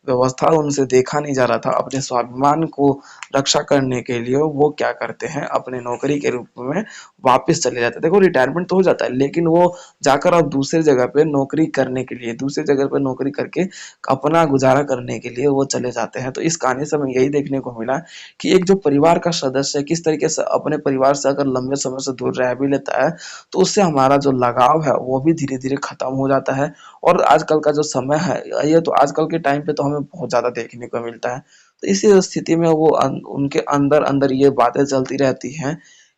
व्यवस्था उनसे देखा नहीं जा रहा था, अपने स्वाभिमान को रक्षा करने के लिए वो क्या करते हैं, अपने नौकरी के रूप में वापस चले जाते हैं। देखो रिटायरमेंट तो हो जाता है, लेकिन वो जाकर अब दूसरी जगह पे नौकरी करने के लिए, दूसरी जगह पे नौकरी करके अपना गुजारा करने के लिए वो चले जाते हैं। तो इस कहानी से हमें यही देखने को मिला कि एक जो परिवार का सदस्य है किस तरीके से अपने परिवार से अगर लंबे समय से दूर रह भी लेता है, तो उससे हमारा जो लगाव है वो भी धीरे धीरे खत्म हो जाता है। और आजकल का जो समय है, ये तो आजकल के टाइम पे तो हमें बहुत ज्यादा देखने को मिलता है। तो इसी स्थिति में वो उनके अंदर अंदर ये बातें चलती रहती हैं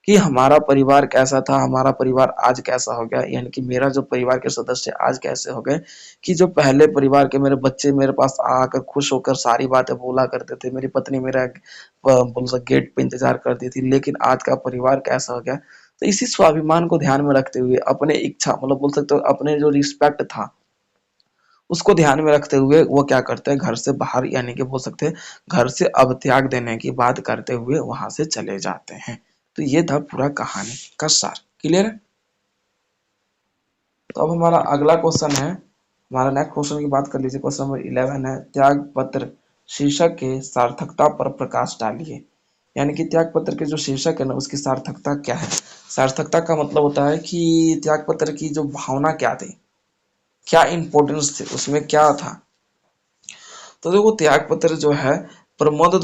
कि हमारा परिवार कैसा था, हमारा परिवार आज कैसा हो गया, यानी कि मेरा जो परिवार के सदस्य आज कैसे हो गए, कि जो पहले परिवार के मेरे बच्चे मेरे पास आकर खुश होकर सारी बातें बोला करते थे, मेरी पत्नी मेरा बोल सकते गेट पे इंतजार करती थी, लेकिन आज का परिवार कैसा हो गया। तो इसी स्वाभिमान को ध्यान में रखते हुए अपने इच्छा मतलब बोल सकते हो अपने जो रिस्पेक्ट था उसको ध्यान में रखते हुए वो क्या करते हैं, घर से बाहर यानी कि बोल सकते हैं घर से अब त्याग देने की बात करते हुए वहां से चले जाते हैं। तो ये था पूरा कहानी का सार। क्लियर है? तो अब हमारा अगला क्वेश्चन है, हमारा नेक्स्ट क्वेश्चन की बात कर लीजिए। क्वेश्चन नंबर 11 है, त्याग पत्र शीर्षक के सार्थकता पर प्रकाश डालिए। यानी कि त्याग पत्र के जो शीर्षक है ना उसकी सार्थकता क्या है। सार्थकता का मतलब होता है कि त्याग पत्र की जो भावना क्या थी, क्या इंपॉर्टेंस थी उसमें, क्या था। तो देखो त्याग पत्र जो है प्रमोद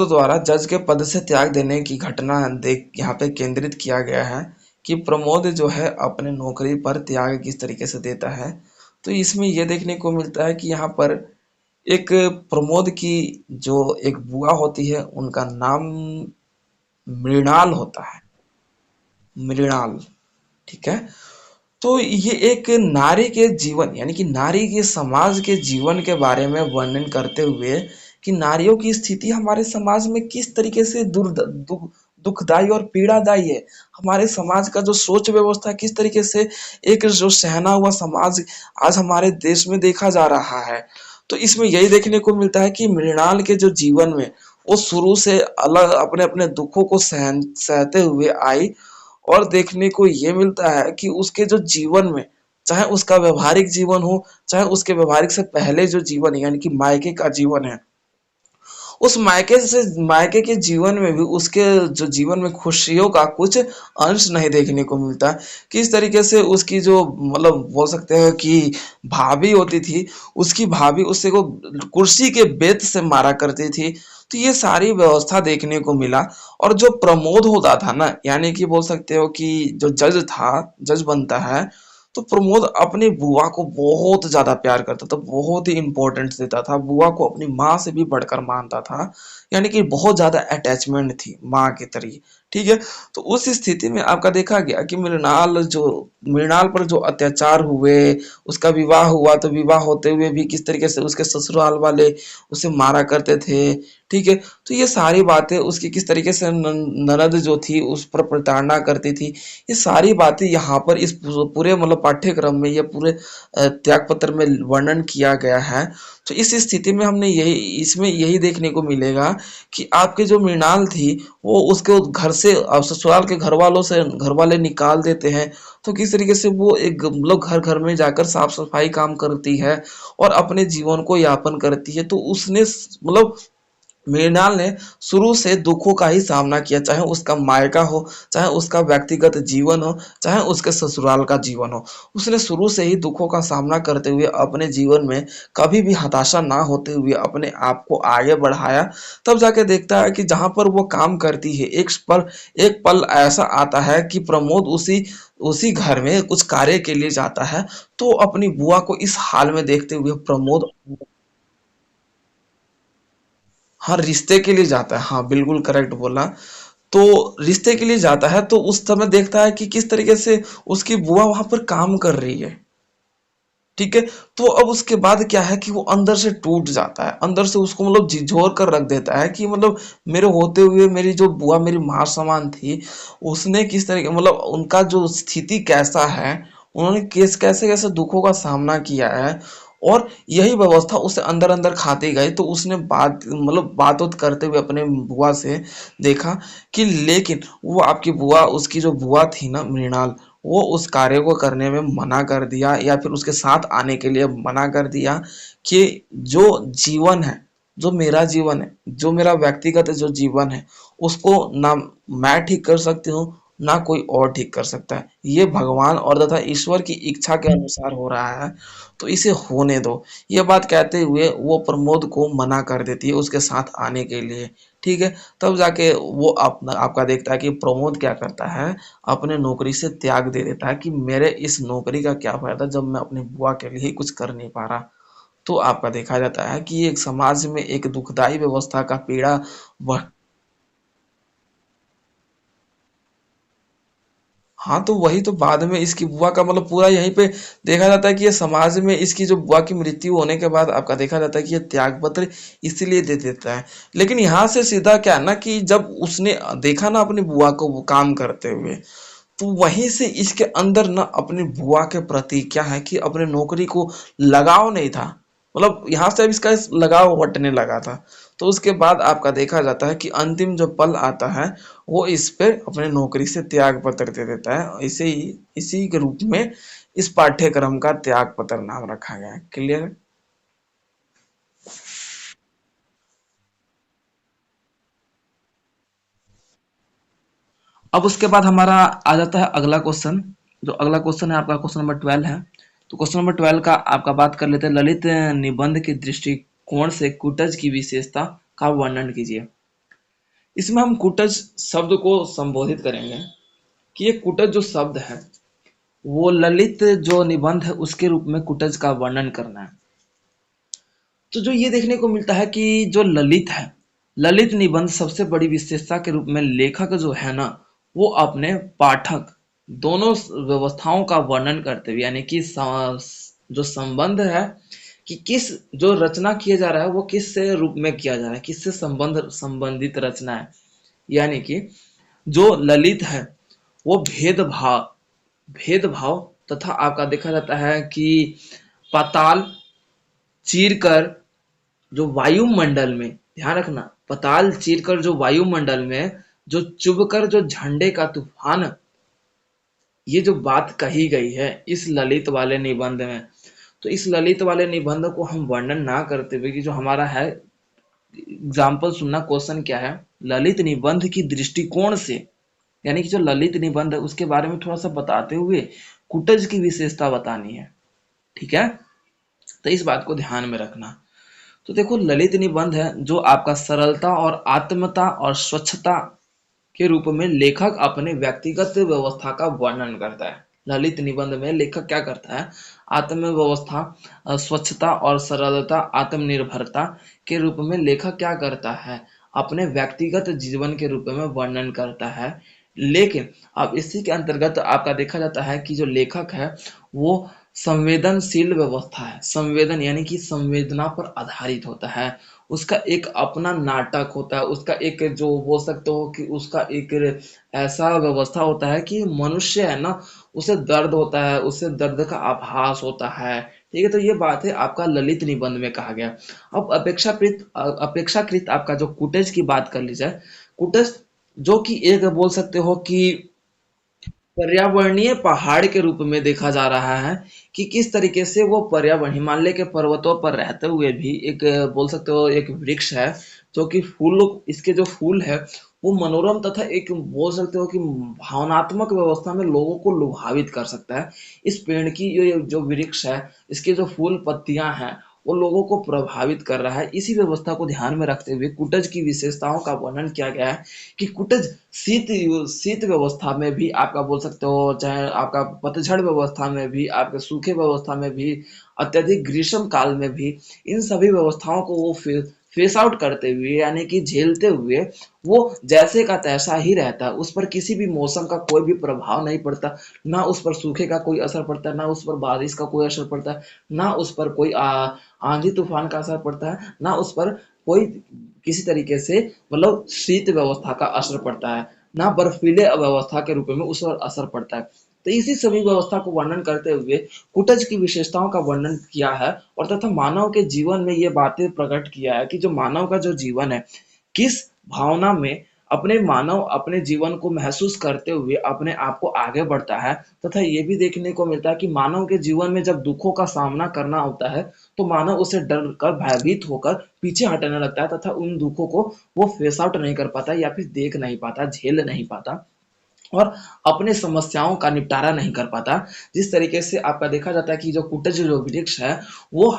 द्वारा जज के पद से त्याग देने की घटना देख यहाँ पे केंद्रित किया गया है कि प्रमोद जो है अपने नौकरी पर त्याग किस तरीके से देता है। तो इसमें यह देखने को मिलता है कि यहाँ पर एक प्रमोद की जो एक बुआ होती है उनका नाम मृणाल होता है, मृणाल। ठीक है? तो ये एक नारी के जीवन यानी कि नारी के समाज के जीवन के बारे में वर्णन करते हुए कि नारियों की स्थिति हमारे समाज में किस तरीके से दुखदाई और पीड़ादायी है। हमारे समाज का जो सोच व्यवस्था किस तरीके से एक जो सहना हुआ समाज आज हमारे देश में देखा जा रहा है। तो इसमें यही देखने को मिलता है कि मृणाल के जो जीवन में वो शुरू से अलग अपने अपने दुखों को सहते हुए आई। और देखने को ये मिलता है कि उसके जो जीवन में चाहे उसका व्यवहारिक जीवन हो, चाहे उसके व्यवहारिक से पहले जो जीवन है यानी कि मायके का जीवन है, उस मायके के जीवन में भी उसके जो जीवन में खुशियों का कुछ अंश नहीं देखने को मिलता। किस तरीके से उसकी जो मतलब बोल सकते हैं कि भाभी होती थी, उसकी भाभी उससे को कुर्सी के बेत से मारा करती थी। तो ये सारी व्यवस्था देखने को मिला। और जो प्रमोद होता था ना यानी कि बोल सकते हो कि जो जज था, जज बनता है, तो प्रमोद अपनी बुआ को बहुत ज्यादा प्यार करता था, बहुत ही इंपॉर्टेंस देता था, बुआ को अपनी माँ से भी बढ़कर मानता था। यानी कि बहुत ज्यादा अटैचमेंट थी माँ की तरह। ठीक है? तो उस स्थिति में आपका देखा गया कि मृणाल पर जो अत्याचार हुए, उसका विवाह हुआ तो विवाह होते हुए भी किस तरीके से उसके ससुराल वाले उसे मारा करते थे। ठीक है? तो ये सारी बातें उसकी किस तरीके से ननद जो थी उस पर प्रताड़ना करती थी, ये सारी बातें यहाँ पर इस पूरे मतलब पाठ्यक्रम में, ये पूरे त्याग पत्र में वर्णन किया गया है। तो इस स्थिति में हमने यही इसमें यही देखने को मिलेगा कि आपके जो मृणाल थी वो उसके घर से ससुराल के घर वाले निकाल देते हैं। तो किस तरीके से वो एक मतलब घर घर में जाकर साफ सफाई काम करती है और अपने जीवन को यापन करती है। तो उसने मतलब मृणाल ने शुरू से दुखों का ही सामना किया, चाहे उसका मायका हो, चाहे उसका व्यक्तिगत जीवन हो, चाहे उसके ससुराल का जीवन हो। उसने शुरू से ही दुखों का सामना करते हुए अपने जीवन में कभी भी हताशा ना होते हुए अपने आप को आगे बढ़ाया। तब जाके देखता है कि जहां पर वो काम करती है एक पल ऐसा आता है कि प्रमोद उसी उसी घर में कुछ कार्य के लिए जाता है। तो अपनी बुआ को इस हाल में देखते हुए प्रमोद, हाँ रिश्ते के लिए जाता है, हाँ बिल्कुल करेक्ट बोला। तो रिश्ते के लिए जाता है तो उस समय देखता है कि किस तरीके से उसकी बुआ वहां पर काम कर रही है। ठीक है? तो अब उसके बाद क्या है कि वो अंदर से टूट जाता है, अंदर से उसको मतलब झिझोर कर रख देता है कि मतलब मेरे होते हुए मेरी जो बुआ मेरी माँ समान थी, उसने किस तरीके मतलब उनका जो स्थिति कैसा है, उन्होंने कैसे कैसे दुखों का सामना किया है। और यही व्यवस्था उसे अंदर अंदर खाती गई। तो उसने बात करते हुए अपने बुआ से देखा कि लेकिन वो आपकी बुआ उसकी जो बुआ थी ना मृणाल, वो उस कार्य को करने में मना कर दिया या फिर उसके साथ आने के लिए मना कर दिया कि जो जीवन है जो मेरा जीवन है, जो मेरा व्यक्तिगत जो जीवन है, उसको ना मैं ठीक कर सकती हूँ, ना कोई और ठीक कर सकता है। ये भगवान और तथा ईश्वर की इच्छा के अनुसार हो रहा है, तो इसे होने दो। ये बात कहते हुए वो प्रमोद को मना कर देती है उसके साथ आने के लिए। ठीक है, तब जाके वो आपका देखता है कि प्रमोद क्या करता है, अपने नौकरी से त्याग दे देता है कि मेरे इस नौकरी का क्या फायदा जब मैं अपनी बुआ के लिए ही कुछ कर नहीं पा रहा। तो आपका देखा जाता है कि एक समाज में एक दुखदाई व्यवस्था का पीड़ा वह। हाँ, तो वही तो बाद में इसकी बुआ का मतलब पूरा यहीं पे देखा जाता है कि ये समाज में इसकी जो बुआ की मृत्यु होने के बाद आपका देखा जाता है कि ये त्याग पत्र इसीलिए दे देता है। लेकिन यहाँ से सीधा क्या है ना कि जब उसने देखा ना अपनी बुआ को वो काम करते हुए, तो वहीं से इसके अंदर ना अपनी बुआ के प्रति क्या है कि अपने नौकरी को लगाव नहीं था। मतलब यहाँ से अब इसका लगाव हटने लगा था। तो उसके बाद आपका देखा जाता है कि अंतिम जो पल आता है, वो इस पे अपने नौकरी से त्याग पत्र दे देता है। इसे ही इसी के रूप में इस पाठ्यक्रम का त्याग पत्र नाम रखा गया है। क्लियर? अब उसके बाद हमारा आ जाता है अगला क्वेश्चन। जो अगला क्वेश्चन है आपका क्वेश्चन नंबर 12 है। तो क्वेश्चन नंबर 12 का आपका बात कर लेते हैं, ललित निबंध के दृष्टिकोण से कुटज की विशेषता का वर्णन कीजिए। इसमें हम कुटज शब्द को संबोधित करेंगे कि ये कुटज जो शब्द है वो ललित जो निबंध है उसके रूप में कुटज का वर्णन करना है। तो जो ये देखने को मिलता है कि जो ललित है, ललित निबंध सबसे बड़ी विशेषता के रूप में लेखक जो है ना, वो अपने पाठक दोनों व्यवस्थाओं का वर्णन करते हुए, यानी कि जो संबंध है कि किस जो रचना किया जा रहा है वो किस से रूप में किया जा रहा है, किससे संबंधित रचना है। यानी कि जो ललित है वो भेदभाव भेदभाव तथा आपका देखा जाता है कि पाताल चीरकर जो वायुमंडल में, ध्यान रखना, पाताल चीरकर जो वायुमंडल में जो चुभकर जो झंडे का तूफान, ये जो बात कही गई है इस ललित वाले निबंध में। तो इस ललित वाले निबंध को हम वर्णन ना करते हुए कि जो हमारा है एग्जाम्पल सुनना, क्वेश्चन क्या है, ललित निबंध की दृष्टिकोण से, यानी कि जो ललित निबंध है उसके बारे में थोड़ा सा बताते हुए कुटज की विशेषता बतानी है। ठीक है, तो इस बात को ध्यान में रखना। तो देखो, ललित निबंध है जो आपका सरलता और आत्मता और स्वच्छता के रूप में लेखक अपने व्यक्तिगत व्यवस्था का वर्णन करता है। ललित निबंध में लेखक क्या करता है, आत्म व्यवस्था, स्वच्छता और सरलता, आत्मनिर्भरता के रूप में लेखक क्या करता है, अपने व्यक्तिगत जीवन के रूप में वर्णन करता है। लेकिन अब इसी के अंतर्गत आपका देखा जाता है कि जो लेखक है वो संवेदनशील व्यवस्था है। संवेदन यानी कि संवेदना पर आधारित होता है। उसका एक अपना नाटक होता है, उसका एक जो बोल सकते हो कि उसका एक ऐसा व्यवस्था होता है कि मनुष्य है ना, उसे दर्द होता है, उसे दर्द का आभास होता है। ठीक है, तो ये बात है आपका ललित निबंध में कहा गया। अब अपेक्षाकृत आपका जो कुटेज की बात कर ली जाए, कुटेज जो कि एक बोल सकते हो कि पर्यावरणीय पहाड़ के रूप में देखा जा रहा है कि किस तरीके से वो पर्यावरण हिमालय के पर्वतों पर रहते हुए भी एक बोल सकते हो एक वृक्ष है जो कि फूल, इसके जो फूल है वो मनोरम तथा एक बोल सकते हो कि भावनात्मक व्यवस्था में लोगों को लुभावित कर सकता है। इस पेड़ की जो जो वृक्ष है, इसके जो फूल पत्तियां हैं वो लोगों को प्रभावित कर रहा है। इसी व्यवस्था को ध्यान में रखते हुए कुटज की विशेषताओं का वर्णन किया गया है कि कुटज शीत शीत व्यवस्था में भी आपका बोल सकते हो, चाहे आपका पतझड़ व्यवस्था में भी, आपके सूखे व्यवस्था में भी, अत्यधिक ग्रीष्म काल में भी, इन सभी व्यवस्थाओं को वो फेस आउट करते हुए, यानी कि झेलते हुए वो जैसे का तैसा ही रहता है। उस पर किसी भी मौसम का कोई भी प्रभाव नहीं पड़ता, ना उस पर सूखे का कोई असर पड़ता है, ना उस पर बारिश का कोई असर पड़ता है, ना उस पर कोई आंधी तूफान का असर पड़ता है, ना उस पर कोई किसी तरीके से मतलब शीत व्यवस्था का असर पड़ता है, ना बर्फीले अवस्था के रूप में उस पर असर पड़ता है। तो इसी सभी व्यवस्था को वर्णन करते हुए कुटज की विशेषताओं का वर्णन किया है और तथा मानव के जीवन में ये बातें प्रकट किया है कि जो मानव का जो जीवन है किस भावना में अपने मानव अपने जीवन को महसूस करते हुए अपने आप को आगे बढ़ता है, तथा ये भी देखने को मिलता है कि मानव के जीवन में जब दुखों का सामना करना होता है, तो मानव उसे डर कर भयभीत होकर पीछे हटने लगता है, तथा उन दुखों को वो फेस आउट नहीं कर पाता या फिर देख नहीं पाता, झेल नहीं पाता और अपने समस्याओं का निपटारा नहीं कर पाता। जिस तरीके से आपका देखा जाता है कि जो कुटज जो वृक्ष है, वो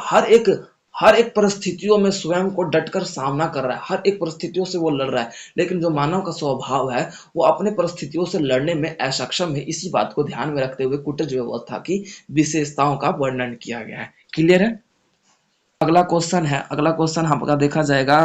हर एक परिस्थितियों में स्वयं को डटकर सामना कर रहा है, हर एक परिस्थितियों से वो लड़ रहा है। लेकिन जो मानव का स्वभाव है, वो अपने परिस्थितियों से लड़ने में असक्षम है। इसी बात को ध्यान में रखते हुए कुटज व्यवस्था की विशेषताओं का वर्णन किया गया है। क्लियर है? अगला क्वेश्चन आपका देखा जाएगा।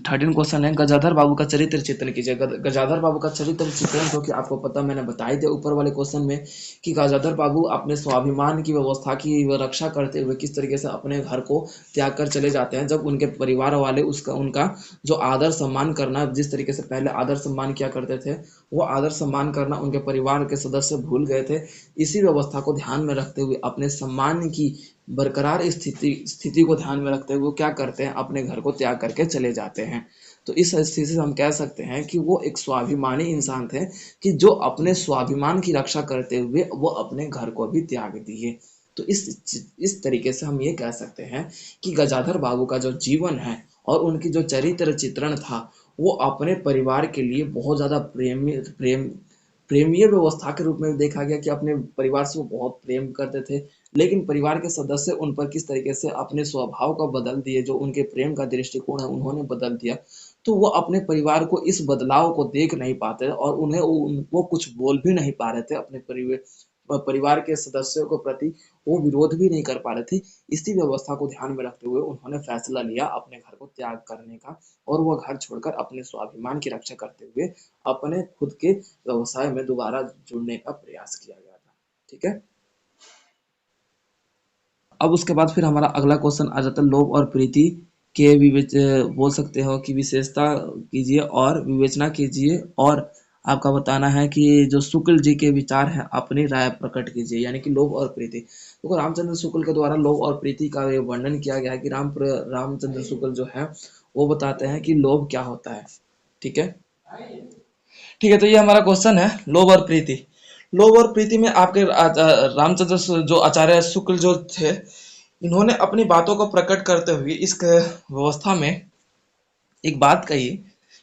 13 क्वेश्चन है, गजाधर बाबू का चरित्र चित्रण कीजिए। गजाधर बाबू का चरित्र चित्रण, जो कि आपको पता, मैंने बताई दिया ऊपर वाले क्वेश्चन में कि गजाधर बाबू अपने स्वाभिमान की व्यवस्था की रक्षा करते हुए किस तरीके से अपने घर को त्याग कर चले जाते हैं, जब उनके परिवार वाले उसका उनका जो आदर सम्मान करना, जिस तरीके से पहले आदर सम्मान किया करते थे, वो आदर सम्मान करना उनके परिवार के सदस्य भूल गए थे। इसी व्यवस्था को ध्यान में रखते हुए अपने सम्मान की बरकरार स्थिति को ध्यान में रखते हुए वो क्या करते हैं, अपने घर को त्याग करके चले जाते हैं। तो इस स्थिति से हम कह सकते हैं कि वो एक स्वाभिमानी इंसान थे, कि जो अपने स्वाभिमान की रक्षा करते हुए वो अपने घर को भी त्याग दिए। तो इस तरीके से हम ये कह सकते हैं कि गजाधर बाबू का जो जीवन है और उनकी जो चरित्र चित्रण था, वो अपने परिवार के लिए बहुत ज्यादा प्रेमीय व्यवस्था के रूप में देखा गया, कि अपने परिवार से वो बहुत प्रेम करते थे। लेकिन परिवार के सदस्य उन पर किस तरीके से अपने स्वभाव को बदल दिए, जो उनके प्रेम का दृष्टिकोण है उन्होंने बदल दिया। तो वो अपने परिवार को इस बदलाव को देख नहीं पाते और उन्हें वो कुछ बोल भी नहीं पा रहे थे, अपने परिवार के सदस्यों के प्रति वो विरोध भी नहीं कर पा रहे थे। इसी व्यवस्था को ध्यान में रखते हुए उन्होंने फैसला लिया अपने घर को त्याग करने का, और वो घर छोड़कर अपने स्वाभिमान की रक्षा करते हुए अपने खुद के व्यवसाय में दोबारा जुड़ने का प्रयास किया गया था। ठीक है। अब उसके बाद फिर हमारा अगला क्वेश्चन आ जाता है, लोभ और प्रीति के बोल सकते हो कि विशेषता कीजिए और विवेचना कीजिए, और आपका बताना है कि जो शुक्ल जी के विचार हैं अपनी राय प्रकट कीजिए, यानी कि लोभ और प्रीति। तो रामचंद्र शुक्ल के द्वारा लोभ और प्रीति का ये वर्णन किया गया है कि रामचंद्र शुक्ल जो है वो बताते हैं कि लोभ क्या होता है। ठीक है। ठीक है, तो ये हमारा क्वेश्चन है, लोभ और प्रीति। लोभ और प्रीति में आपके रामचंद्र जो आचार्य शुक्ल जो थे, इन्होंने अपनी बातों को प्रकट करते हुए इस व्यवस्था में एक बात कही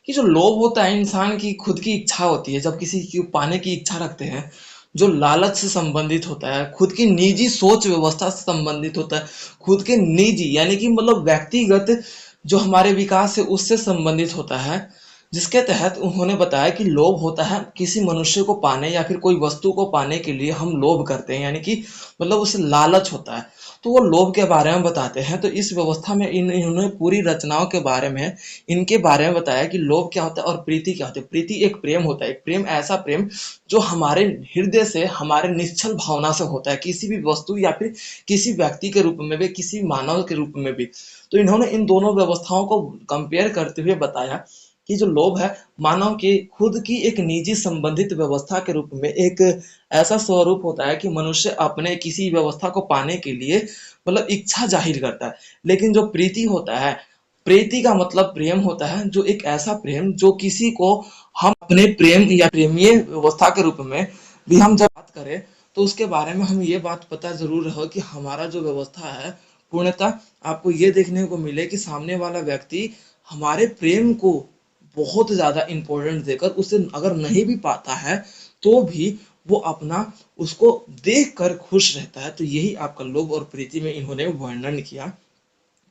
कि जो लोभ होता है इंसान की खुद की इच्छा होती है, जब किसी की पाने की इच्छा रखते हैं, जो लालच से संबंधित होता है, खुद की निजी सोच व्यवस्था से संबंधित होता है, खुद के निजी यानी कि मतलब व्यक्तिगत जो हमारे विकास है उससे संबंधित होता है, जिसके तहत उन्होंने बताया कि लोभ होता है किसी मनुष्य को पाने या फिर कोई वस्तु को पाने के लिए हम लोभ करते हैं, यानी कि मतलब उसे लालच होता है। तो वो लोभ के बारे में बताते हैं। तो इस व्यवस्था में इन्होंने पूरी रचनाओं के बारे में, इनके बारे में बताया कि लोभ क्या होता है और प्रीति क्या होती है। प्रीति एक प्रेम होता है, एक प्रेम ऐसा प्रेम जो हमारे हृदय से, हमारे निश्चल भावना से होता है, किसी भी वस्तु या फिर किसी व्यक्ति के रूप में भी, किसी मानव के रूप में भी। तो इन्होंने इन दोनों व्यवस्थाओं को कंपेयर करते हुए बताया कि जो लोभ है मानव के खुद की एक निजी संबंधित व्यवस्था के रूप में एक ऐसा स्वरूप होता है कि मनुष्य अपने किसी व्यवस्था को पाने के लिए मतलब इच्छा जाहिर करता है। लेकिन जो प्रीति होता है, प्रीति का मतलब प्रेम होता है, जो एक ऐसा प्रेम जो किसी को हम अपने प्रेम या प्रेमीय व्यवस्था के रूप में भी हम जब बात करें, तो उसके बारे में हम ये बात पता जरूर हो कि हमारा जो व्यवस्था है पूर्णतः आपको ये देखने को मिले कि सामने वाला व्यक्ति हमारे प्रेम को बहुत ज्यादा इंपॉर्टेंट देकर उसे अगर नहीं भी पाता है तो भी वो अपना उसको देख कर खुश रहता है। तो यही आपका लोभ और प्रीति में इन्होंने वर्णन किया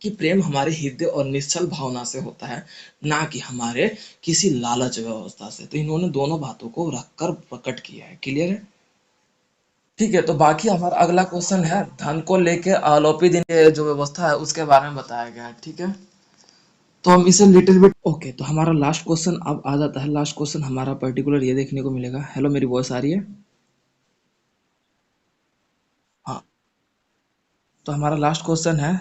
कि प्रेम हमारे हृदय और निश्चल भावना से होता है, ना कि हमारे किसी लालच व्यवस्था से। तो इन्होंने दोनों बातों को रखकर प्रकट किया है। क्लियर है? ठीक है, तो बाकी हमारा अगला क्वेश्चन है, धन को लेके आलोपी दिन के जो व्यवस्था है उसके बारे में बताया गया है। ठीक है, तो हम इसे लिटिल बिट ओके। तो हमारा लास्ट क्वेश्चन अब आ जाता है। लास्ट क्वेश्चन हमारा पर्टिकुलर ये देखने को मिलेगा। हेलो, मेरी वॉइस आ रही है? हाँ। तो हमारा लास्ट क्वेश्चन है,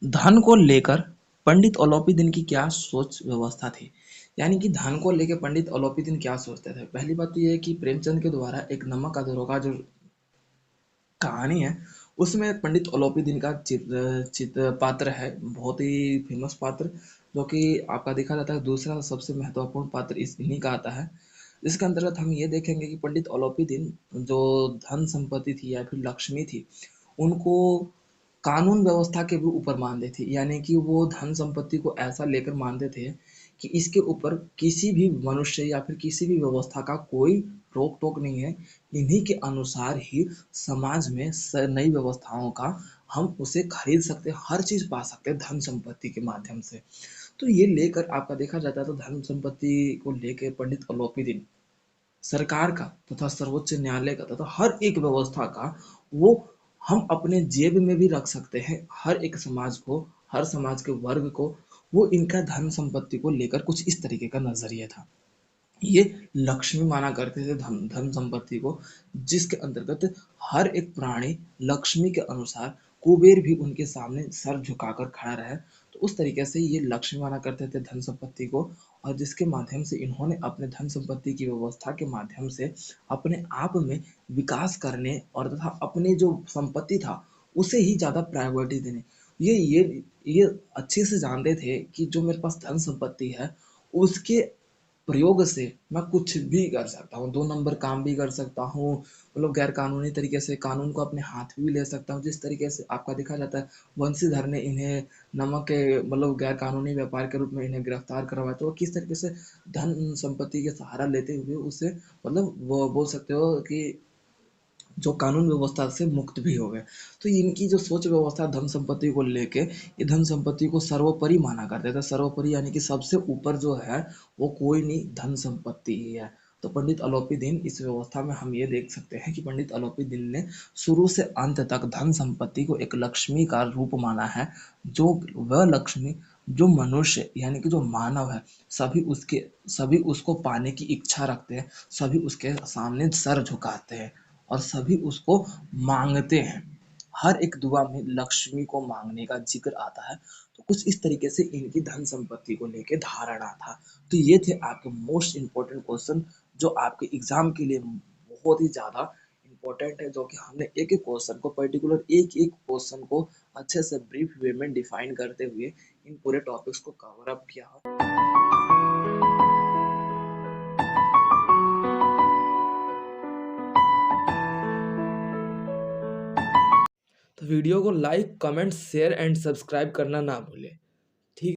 धन को लेकर पंडित औलोपी की क्या सोच व्यवस्था थी। यानी कि धन को लेकर पंडित औलोपी क्या सोचते थे। पहली बात तो ये है कि प्रेमचंद के द्वारा एक नमक का धरोखा जो कहानी है, उसमें पंडित औलोपी का चित्र चित्र पात्र है, बहुत ही फेमस पात्र। जो कि आपका देखा जाता है दूसरा सबसे महत्वपूर्ण पात्र इस इन्हीं का आता है। इसके अंतर्गत हम ये देखेंगे कि पंडित औलोपीदीन जो धन संपत्ति थी या फिर लक्ष्मी थी, उनको कानून व्यवस्था के भी ऊपर मानते थे, यानी कि वो धन संपत्ति को ऐसा लेकर मानते थे कि इसके ऊपर किसी भी मनुष्य या फिर किसी भी व्यवस्था का कोई रोक टोक नहीं है। इन्हीं के अनुसार ही समाज में नई व्यवस्थाओं का हम उसे खरीद सकते हैं, हर चीज पा सकते हैं धन संपत्ति के माध्यम से। तो ये लेकर आपका देखा जाता है तो धन संपत्ति को लेकर पंडित अलोपीदीन सरकार का तथा सर्वोच्च न्यायालय का तथा हर एक व्यवस्था का वो हम अपने जेब में भी रख सकते हैं। हर एक समाज को, हर समाज के वर्ग को वो इनका धन संपत्ति को लेकर कुछ इस तरीके का नजरिया था। ये लक्ष्मी माना करते थे धन धन संपत्ति को, जिसके अंतर्गत हर एक प्राणी लक्ष्मी के अनुसार कुबेर भी उनके सामने सर झुकाकर खड़ा रहे। तो उस तरीके से ये लक्ष्मी माना करते थे धन संपत्ति को, और जिसके माध्यम से इन्होंने अपने धन संपत्ति की व्यवस्था के माध्यम से अपने आप में विकास करने और तथा अपने जो संपत्ति था उसे ही ज्यादा प्रायोरिटी देने। ये अच्छे से जानते थे कि जो मेरे पास धन संपत्ति है उसके प्रयोग से मैं कुछ भी कर सकता हूँ, 2 नंबर काम भी कर सकता हूँ, मतलब गैर कानूनी तरीके से कानून को अपने हाथ में भी ले सकता हूँ। जिस तरीके से आपका देखा जाता है वंशीधर ने इन्हें नमक के मतलब गैर कानूनी व्यापार के रूप में इन्हें गिरफ्तार करवाया, तो वो किस तरीके से धन संपत्ति के सहारा लेते हुए उसे मतलब वो बोल सकते हो कि जो कानून व्यवस्था से मुक्त भी हो गए। तो इनकी जो सोच व्यवस्था धन संपत्ति को लेके, ये धन संपत्ति को सर्वोपरि माना करते थे। सर्वोपरि यानी कि सबसे ऊपर जो है वो कोई नहीं, धन संपत्ति ही है। तो पंडित अलोपीदीन इस व्यवस्था में हम ये देख सकते हैं कि पंडित अलोपीदीन ने शुरू से अंत तक धन संपत्ति को एक लक्ष्मी का रूप माना है। जो वह लक्ष्मी जो मनुष्य यानी कि जो मानव है, सभी उसको पाने की इच्छा रखते हैं, सभी उसके सामने सर झुकाते हैं और सभी उसको मांगते हैं। हर एक दुआ में लक्ष्मी को मांगने का जिक्र आता है। तो कुछ इस तरीके से इनकी धन संपत्ति को लेके धारणा था। तो ये थे आपके मोस्ट इम्पोर्टेंट क्वेश्चन जो आपके एग्जाम के लिए बहुत ही ज्यादा इम्पोर्टेंट है, जो कि हमने एक एक क्वेश्चन को पर्टिकुलर एक एक क्वेश्चन को अच्छे से ब्रीफ वे में डिफाइन करते हुए इन पूरे टॉपिक्स को कवर अप किया है। तो वीडियो को like, comment, share and subscribe करना ना भूलें।